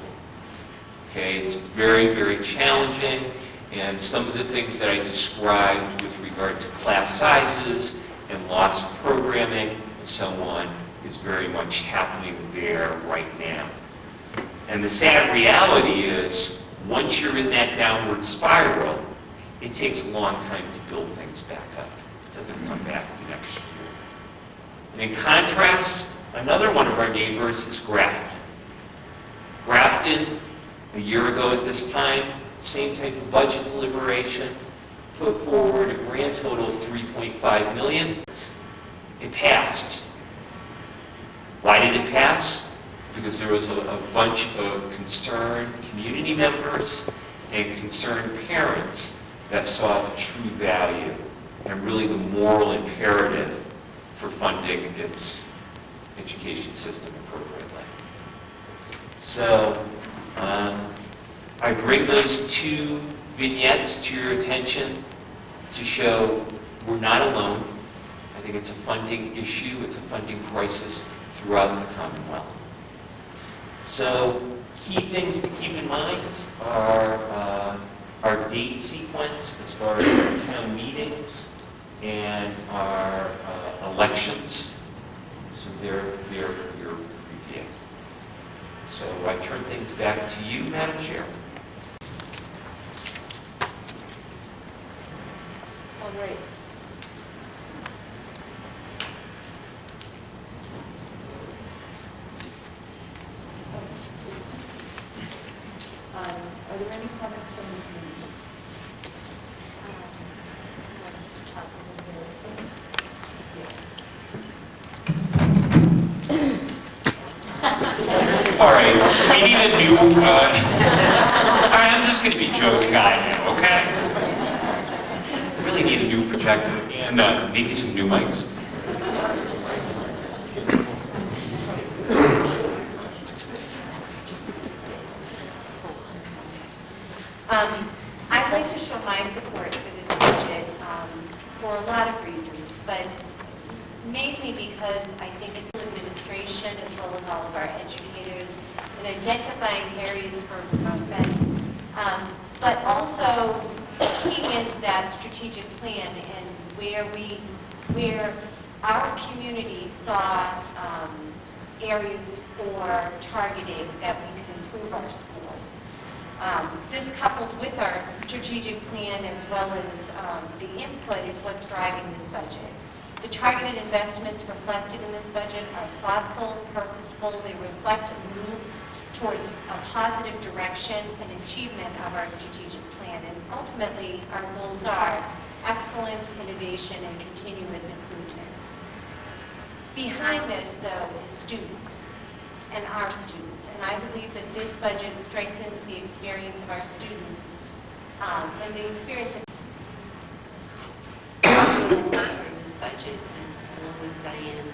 Okay, it's very, very challenging, and some of the things that I described with regard to class sizes and loss of programming and so on is very much happening there right now. And the sad reality is, once you're in that downward spiral, it takes a long time to build things back up. It doesn't come back the next year. And in contrast, another one of our neighbors is Grafton. Grafton, a year ago at this time, same type of budget deliberation, put forward a grand total of $3.5 million. It passed. Why did it pass? Because there was a bunch of concerned community members and concerned parents that saw the true value and really the moral imperative for funding its education system appropriately. So I bring those two vignettes to your attention to show we're not alone. I think it's a funding issue, it's a funding crisis throughout the Commonwealth. So key things to keep in mind are our date sequence as far as our town meetings and our elections. So they're for your review. So I turn things back to you, Madam Chair. All right. Are there any comments from the community? All right, we need a new, all right, I'm just going to be joke guy now, okay? We really need a new projector and maybe some new mics. I'd like to show my support for this budget for a lot of reasons, but mainly because I think it's administration as well as all of our educators in identifying areas for improvement, but also keying into that strategic plan and where our community saw areas for targeting that we could improve our schools. This coupled with our strategic plan as well as the input is what's driving this budget. The targeted investments reflected in this budget are thoughtful, purposeful. They reflect a move towards a positive direction and achievement of our strategic plan. And ultimately, our goals are excellence, innovation, and continuous improvement. Behind this, though, is students and our students. And I believe that this budget strengthens the experience of our students and the experience of this budget, and along with Diane,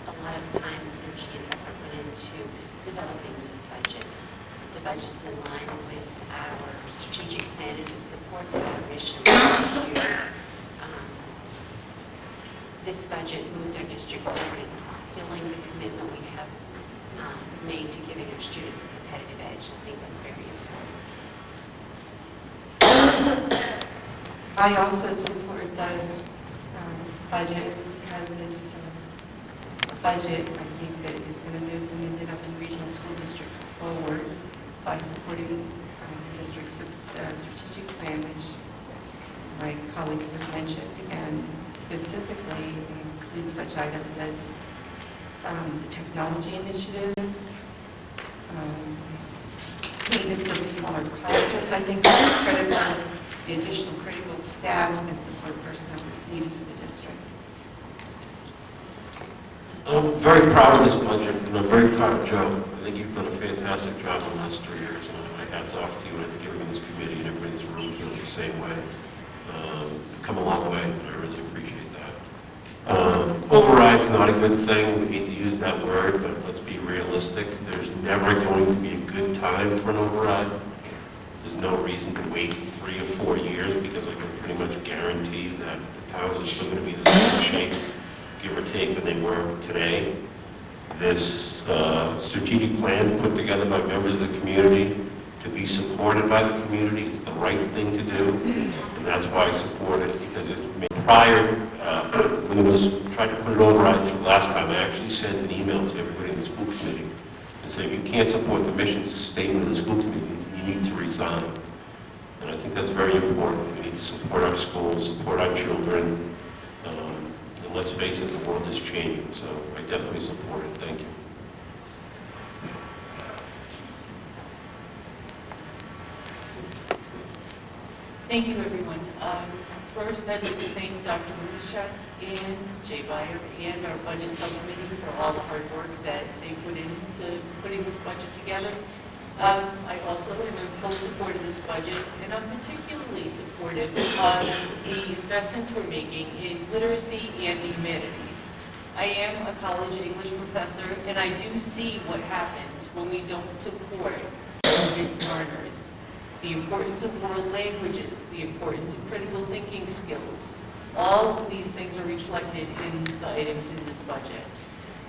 a lot of time, energy, and effort went into developing this budget. The budget's in line with our strategic plan and it supports our mission for our students. This budget moves our district forward in fulfilling the commitment we have made to giving our students a competitive edge. I think that's very important. I also support the budget because it's a budget, I think, that is going to move the Mendon-Upton Regional School District forward by supporting the district's strategic plan, which my colleagues have mentioned, and specifically includes such items as the technology initiatives, maintenance of the smaller classrooms, I think that's critical, the additional critical staff and support personnel that's needed for the district. I'm very proud of this budget, and I'm very proud of Joe. I think you've done a fantastic job in the last 3 years, and my hat's off to you, and I think everyone in this committee and everybody in this room feels the same way. You've come a long way, and I really appreciate that. Override's not a good thing. We hate to use that word, but let's be realistic. There's never going to be a good time for an override. There's no reason to wait 3 or 4 years, because I can pretty much guarantee that the towns are still going to be in the same shape, give or take, than they were today. This strategic plan put together by members of the community to be supported by the community is the right thing to do, and that's why I support it, because it made prior, when it was tried to put it override through last time, I actually sent an email to everybody in the school committee and said, if you can't support the mission statement of the school committee, you need to resign. And I think that's very important. We need to support our schools, support our children. And let's face it, the world is changing. So I definitely support it. Thank you. Thank you, everyone. First, I'd like to thank Dr. Lucia and Jay Beyer and our budget subcommittee for all the hard work that they put into putting this budget together. I also am in full support of this budget, and I'm particularly supportive of the investments we're making in literacy and the humanities. I am a college English professor, and I do see what happens when we don't support these learners. The importance of world languages, the importance of critical thinking skills. All of these things are reflected in the items in this budget.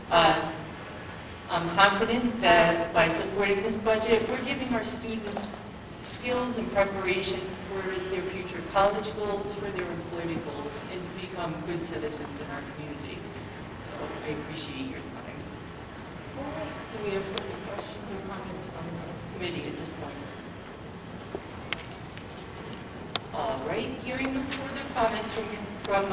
I'm confident that by supporting this budget, we're giving our students skills and preparation for their future college goals, for their employment goals, and to become good citizens in our community. So I appreciate your time. Do we have further questions or comments from the committee at this point? All right, hearing no further comments from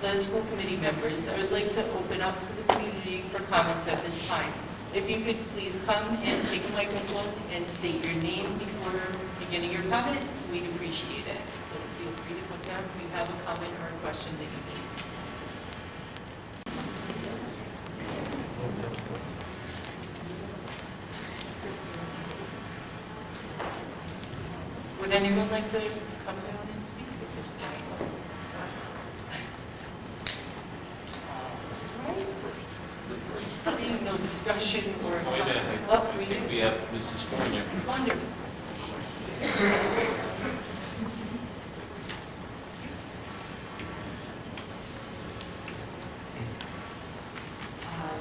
the school committee members, I would like to open up to the community for comments at this time. If you could please come and take a microphone and state your name before beginning your comment, we'd appreciate it. So feel free to put down if you have a comment or a question that you need. Would anyone like to come down and speak at this point? All right. Seeing no discussion or... Wait a minute. Oh, I think we have Mrs. Fournier. Wonderful.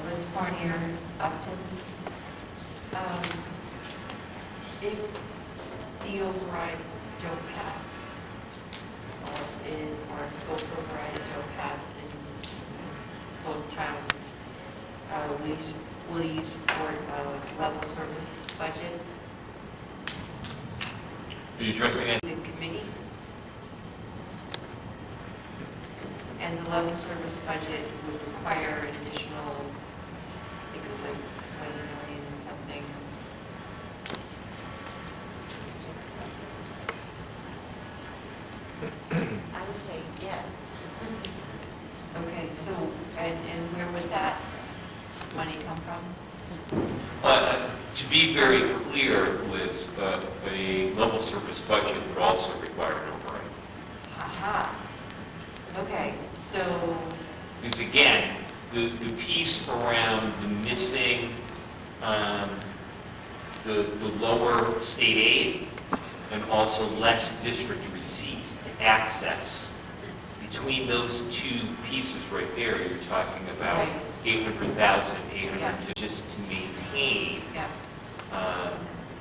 Liz Fournier, Upton. If the overrides don't pass, or if both overrides don't pass in both towns, will you support a level service budget? Are you addressing it? The committee? And the level service budget would require an additional, I think it was 1 million and something. I would say yes. Okay, so, and where would that money come from? To be very clear, Liz, a level service budget would also require an override. Aha. Okay, so, Because again, the piece around the missing, the lower state aid and also less district receipts to access, between those two pieces right there, you're talking about Right. 800,000, Yeah. just to maintain yeah,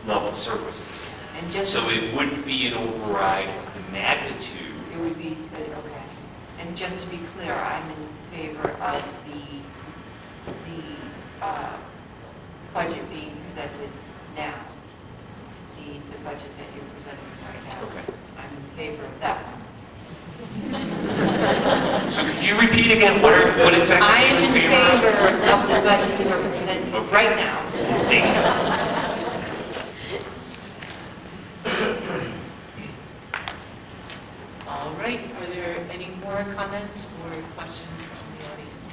level services. and just, So it wouldn't be an override of the magnitude. it would be, okay. And just to be clear, I'm in favor of the budget being presented now, the budget that you're presenting right now. Okay. I'm in favor of that one. So could you repeat again what exactly? I am in you're favor of the budget you are presenting Okay. right now. Thank you. All right, are there any more comments or questions from the audience?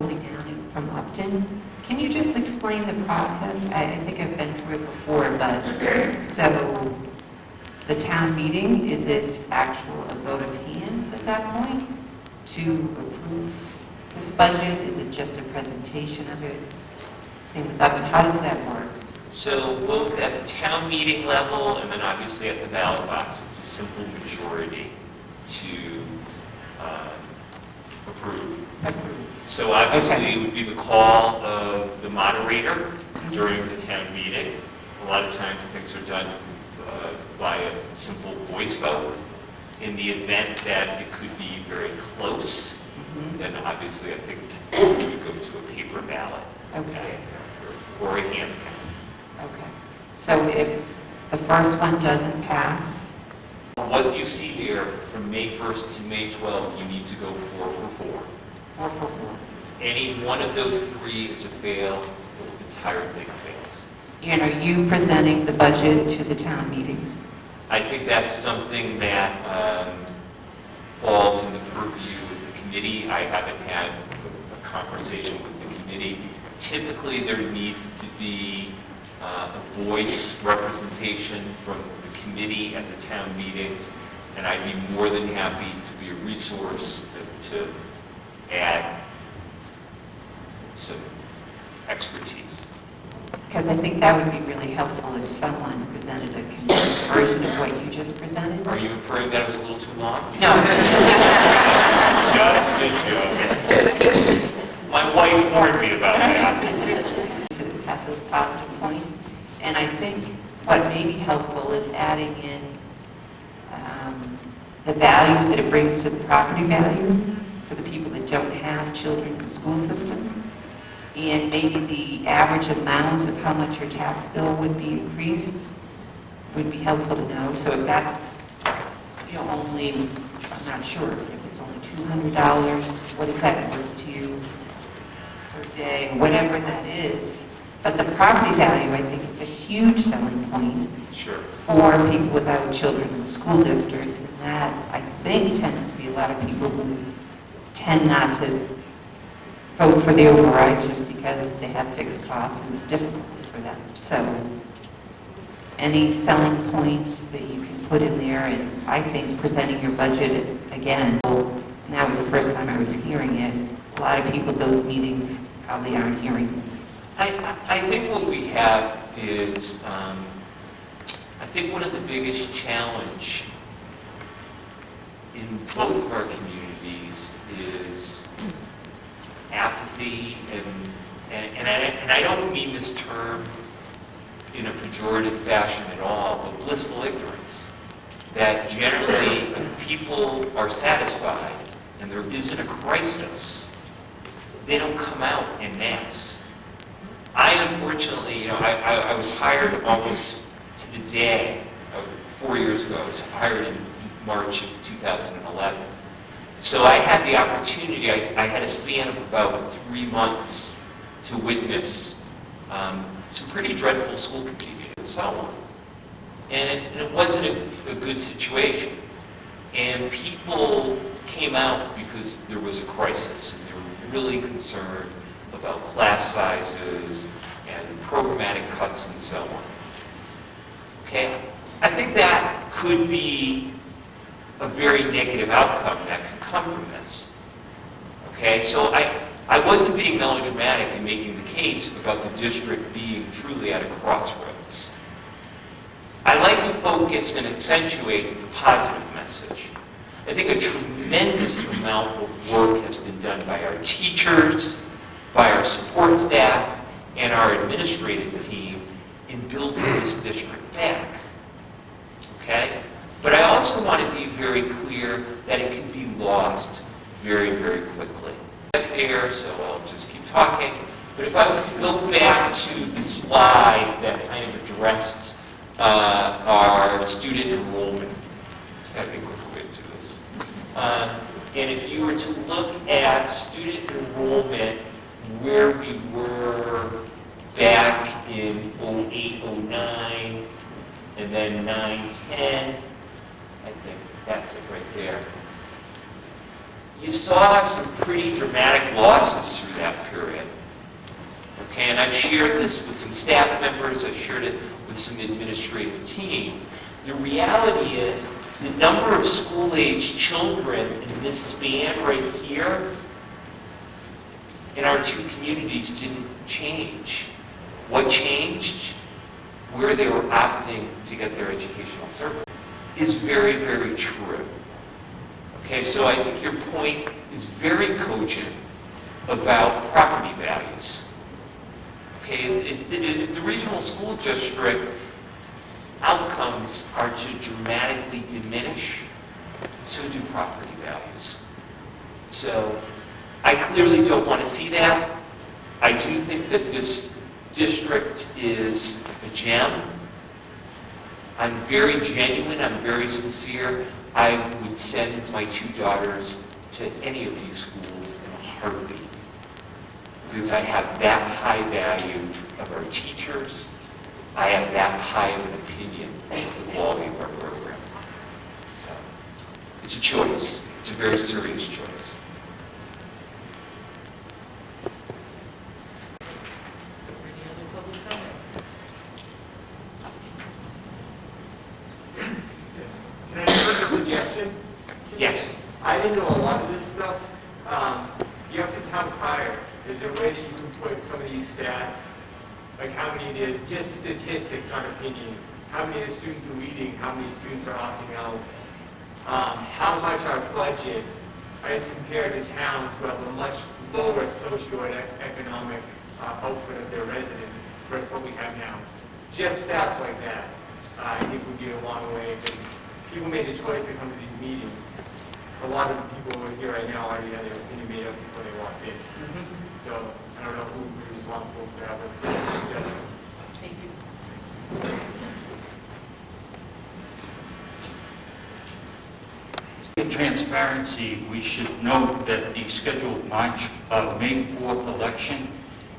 down from Upton. Can you just explain the process? I think I've been through it before, but so the town meeting, is it actual a vote of hands at that point to approve this budget? Is it just a presentation of it? Same with Upton. How does that work? So both at the town meeting level and then obviously at the ballot box, it's a simple majority to approve. So obviously it would be the call of the moderator during the town meeting. A lot of times things are done by a simple voice vote. In the event that it could be very close, then obviously I think we would go to a paper ballot. Okay. Or a hand count. Okay. So if the first one doesn't pass, What you see here from May 1st to May 12th, you need to go 4 for 4. 4 for 4. Any one of those three is a fail, the entire thing fails. And are you presenting the budget to the town meetings? I think that's something that falls in the purview of the committee. I haven't had a conversation with the committee. Typically, there needs to be a voice representation from the committee at the town meetings, and I'd be more than happy to be a resource to add some expertise. Because I think that would be really helpful if someone presented a condensed version of what you just presented. Are you afraid that was a little too long? No. Just a joke. My wife warned me about that. To have those positive points. And I think what may be helpful is adding in the value that it brings to the property value for the people that don't have children in the school system. And maybe the average amount of how much your tax bill would be increased would be helpful to know. So if that's, only, I'm not sure, if it's only $200, what is that worth to you per day, or whatever that is. But the property value, I think, is a huge selling point Sure. for people without children in the school district. And that, I think, tends to be a lot of people who tend not to vote for the override just because they have fixed costs and it's difficult for them. So any selling points that you can put in there, and I think presenting your budget again, and that was the first time I was hearing it, a lot of people at those meetings probably aren't hearing this. I think what we have is, I think one of the biggest challenge in both of our communities is apathy, and I don't mean this term in a pejorative fashion at all, but blissful ignorance. That generally people are satisfied and there isn't a crisis, they don't come out en masse. I unfortunately, I was hired almost to the day, 4 years ago. I was hired in March of 2011. So I had the opportunity, I had a span of about 3 months to witness some pretty dreadful school committee and so on. And it wasn't a good situation. And people came out because there was a crisis, and they were really concerned about class sizes and programmatic cuts and so on. Okay? I think that could be a very negative outcome that could come from this. Okay? So I wasn't being melodramatic in making the case about the district being truly at a crossroads. I like to focus and accentuate the positive message. I think a tremendous amount of work has been done by our teachers, by our support staff, and our administrative team in building this district back. Okay? But I also want to be very clear that it can be lost very, very quickly. There, so I'll just keep talking. But if I was to go back to the slide that kind of addressed our student enrollment, it's got to be a quick way to do this. And if you were to look at student enrollment, where we were back in 08, 09, and then 9, 10, I think that's it right there. you saw some pretty dramatic losses through that period. Okay, and I've shared this with some staff members, I've shared it with some administrative team. The reality is the number of school-age children in this span right here in our two communities didn't change. What changed? Where they were opting to get their educational service is very, very true. Okay, so I think your point is very cogent about property values. Okay, if the regional school district outcomes are to dramatically diminish, so do property values. So I clearly don't want to see that. I do think that this district is a gem. I'm very genuine, I'm very sincere. I would send my two daughters to any of these schools in a heartbeat, because I have that high value of our teachers. I have that high of an opinion of the quality of our program. So it's a choice. It's a very serious choice. Any other public comment? Can I make a suggestion? Yes. I didn't know a lot of this stuff. You have to town crier. Is there a way that you can put some of these stats, like how many, just statistics on opinion, how many of the students are leaving, how many students are opting out, how much our budget as compared to towns who have a much lower socioeconomic output of their residents versus what we have now. Just stats like that, I think would go a long way. Because people made a choice to come to these meetings. A lot of the people who are here right now already had their opinion made up before they walked in. So I don't know who would be responsible for that, but Thank you. In transparency, we should note that the scheduled May 4th election,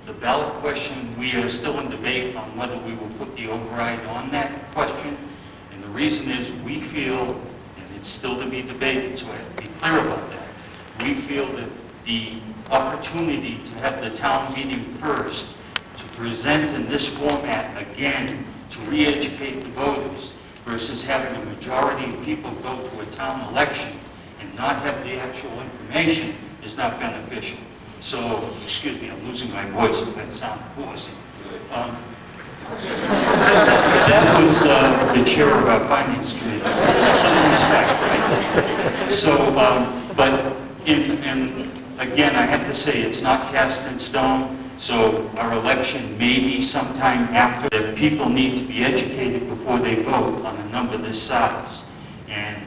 the ballot question, we are still in debate on whether we will put the override on that question. And the reason is we feel, and it's still to be debated, so I have to be clear about that, we feel that the opportunity to have the town meeting first, to present in this format again, to re-educate the voters, versus having a majority of people go to a town election and not have the actual information is not beneficial. So, excuse me, I'm losing my voice if that sounds hoarse. That was the chair of our finance committee. Some respect, right? So, but and again, I have to say, it's not cast in stone. So our election may be sometime after. That people need to be educated before they vote on a number this size. And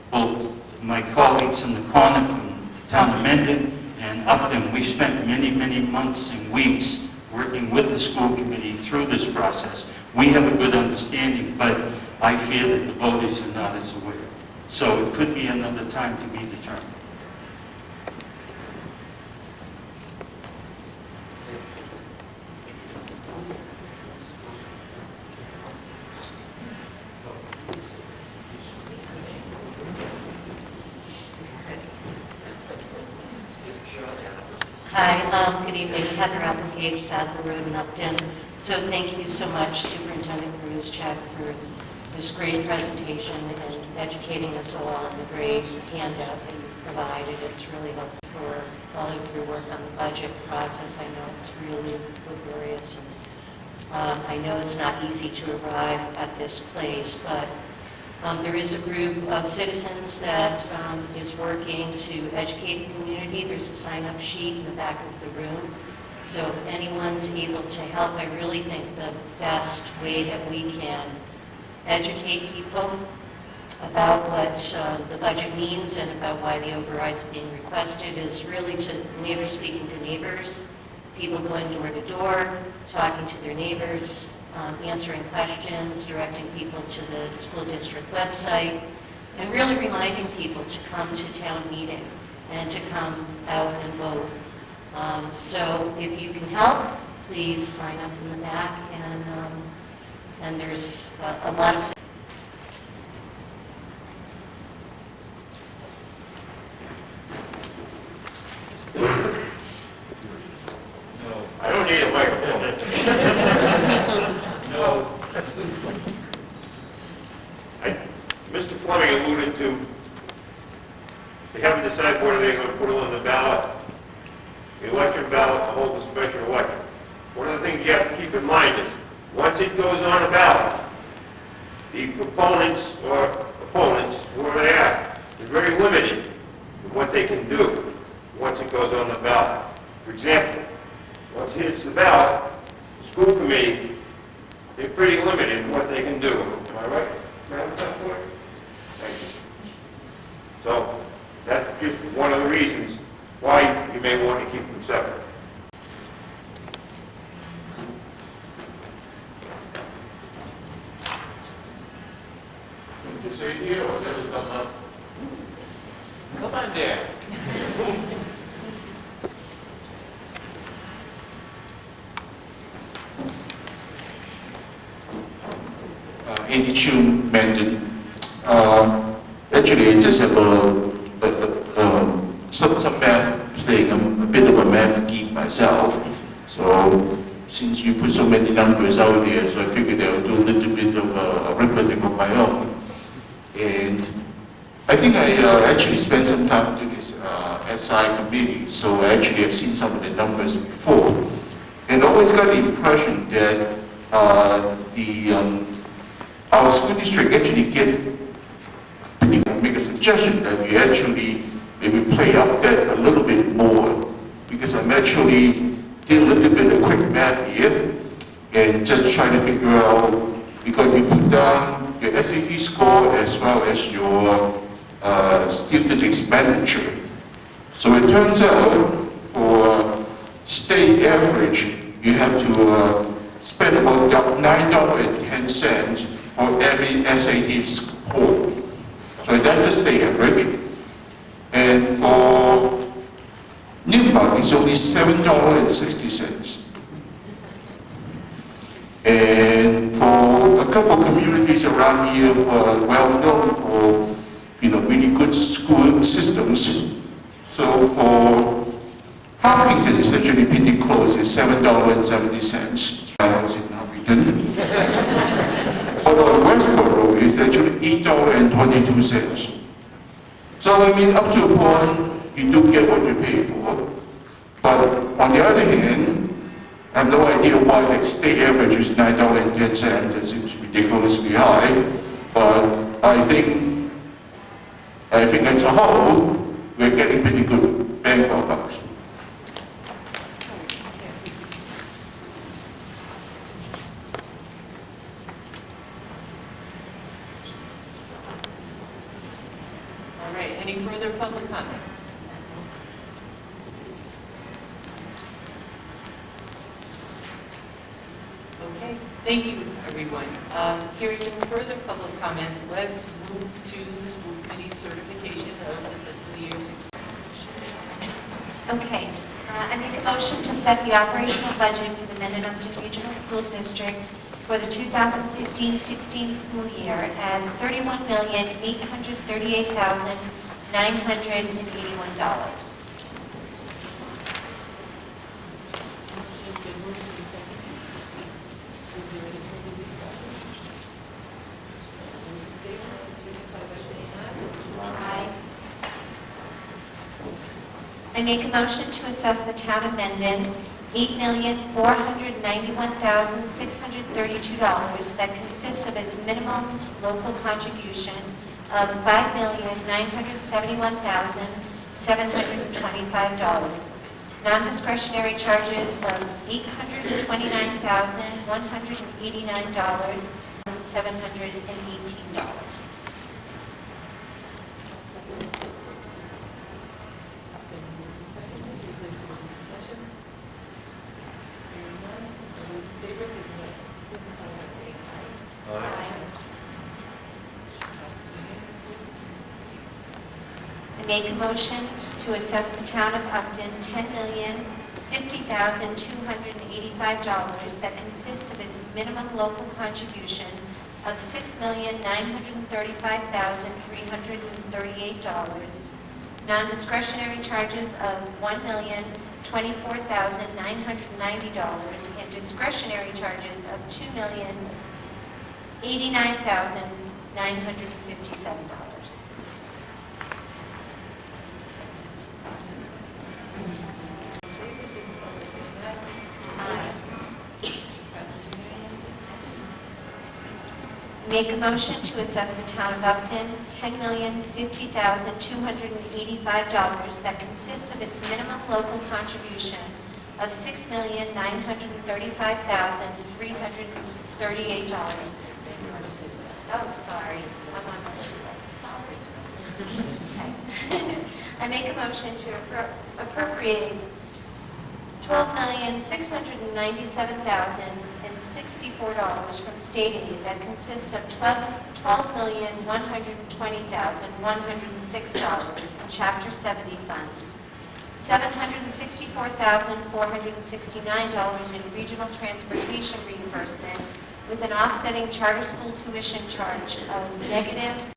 both my colleagues in the corner from the town of Mendon and Upton, we spent many, many months and weeks working with the school committee through this process. We have a good understanding, but I fear that the voters are not as aware. So it could be another time to be determined. Hi, good evening. Heather Applegate, Sadler Road in Upton. So thank you so much, Superintendent Kruzchak, for this great presentation and educating us all on the great handout that you provided. It's really helpful for all of your work on the budget process. I know it's really laborious. And, I know it's not easy to arrive at this place, but there is a group of citizens that is working to educate the community. There's a sign-up sheet in the back of the room. So if anyone's able to help, I really think the best way that we can educate people about what the budget means and about why the override's being requested is really to neighbors speaking to neighbors, people going door to door, talking to their neighbors, answering questions, directing people to the school district website, and really reminding people to come to town meeting and to come out and vote. So if you can help, please sign up in the back, and there's a lot of need a microphone. No. Mr. Fleming alluded to, they haven't decided whether they're going to put it on the ballot, the election ballot, to hold a special election. One of the things you have to keep in mind is, once it goes on a ballot, the proponents or opponents, whoever they are, is very limited in what they can do once it goes on the ballot. For example, once it hits the ballot, the school committee, they're pretty limited in what they can do. Am I right? Madam Secretary? Thank you. So, that's just one of the reasons why you may want to keep them separate. Say here or never come up? Come on there. Andy Chu, Mendon. Actually, I just have some math thing. I'm a bit of a math geek myself. So since you put so many numbers out there, so I figured I'll do a little bit of arithmetic of my own. And I think I actually spent some time with this SI committee, so I actually have seen some of the numbers before. And always got the impression that our school district actually make a suggestion that we actually maybe play up that a little bit more, because I'm actually did a little bit of quick math here and just trying to figure out, because you put down your SAT score as well as your student expenditure. So it turns out for state average, you have to spend about $9.10 for every SAT score. So that's the state average. And for Newmark, it's only $7.60. And for a couple of communities around here who are well known for, really good school systems. So for Harpington, it's actually pretty close. It's $7.70. I was in Harpington. Although Westboro is actually $8.22. So I mean, up to a point, you do get what you pay for. But on the other hand, I have no idea why the state average is $9.10. It seems ridiculously high. But I think as a whole, we're getting pretty good bang for our bucks. All right, any further public comment? Okay, thank you, everyone. Hearing no further public comment, let's move to the school committee certification of the fiscal year 16. Okay, I make a motion to set the operational budget for the Mendon-Upton Regional School District for the 2015-16 school year at $31,838,981. I make a motion to assess the town of Mendon $8,491,632 that consists of its minimum local contribution of $5,971,725, non-discretionary charges of $829,189, and $718. I make a motion to assess the town of Upton $10,050,285 that consists of its minimum local contribution of $6,935,338, non-discretionary charges of $1,012,985, $24,990 and discretionary charges of $2,089,957. Make a motion to assess the town of Upton $10,050,285 that consists of its minimum local contribution of $6,935,338. Oh, sorry. I'm on sorry. Okay. I make a motion to appropriate $12,697,064 from state aid that consists of $12,120,106 in Chapter 70 funds, $764,469 in regional transportation reimbursement with an offsetting charter school tuition charge of negative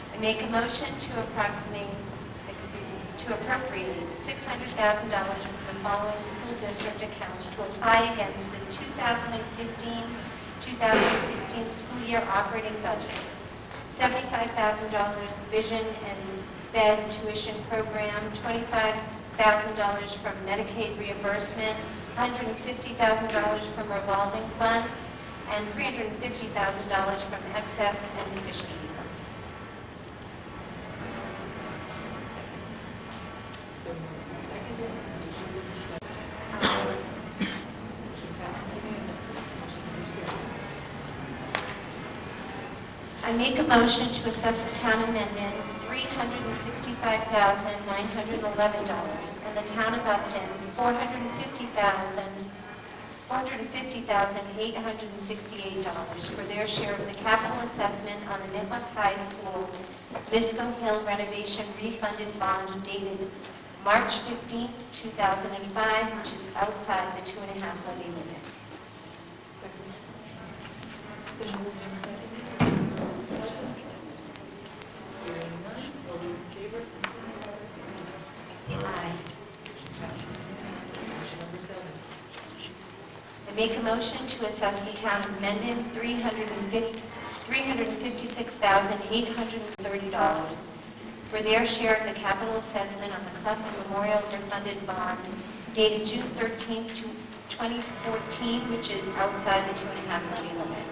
I make a motion to appropriate $600,000 from the following school district accounts to apply against the 2015-2016 school year operating budget. $75,000 vision and SPED tuition program, $25,000 from Medicaid reimbursement, $150,000 from revolving funds, and $350,000 from excess and deficiency funds. I make a motion to assess the town of Mendon $365,911 and the town of Upton $450,868 for their share of the capital assessment on the Nipmuc High School Visco Hill renovation refunded bond dated March 15, 2005, which is outside the 2.5 levy limit. I make a motion to assess the town of Mendon $356,830 for their share of the capital assessment on the Clough Memorial refunded bond dated June 13, 2014, which is outside the 2.5 levy limit.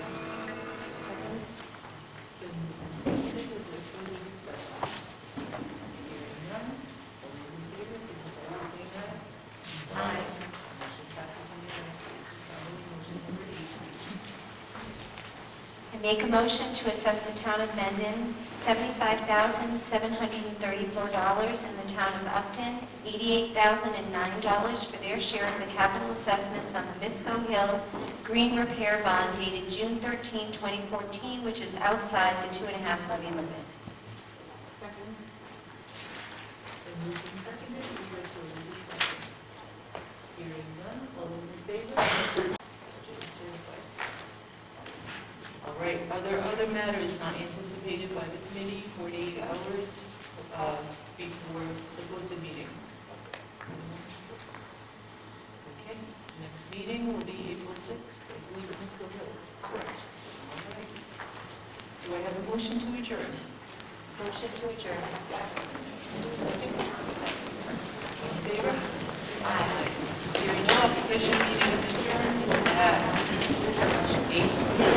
Make a motion to assess the town of Mendon $75,734 and the town of Upton $88,009 for their share of the capital assessments on the Visco Hill Green Repair Bond dated June 13, 2014, which is outside the 2.5 levy limit. Second. Been moved and seconded. Is there further discussion? Hearing none. All those in favor? All right, are there other matters not anticipated by the committee 48 hours before the posted meeting? Okay, next meeting will be April 6th, I believe at Visco Hill. Correct. All right. Do I have a motion to adjourn? Motion to adjourn. Second. All in favor? Aye. Hearing no opposition, meeting is adjourned at 8:00.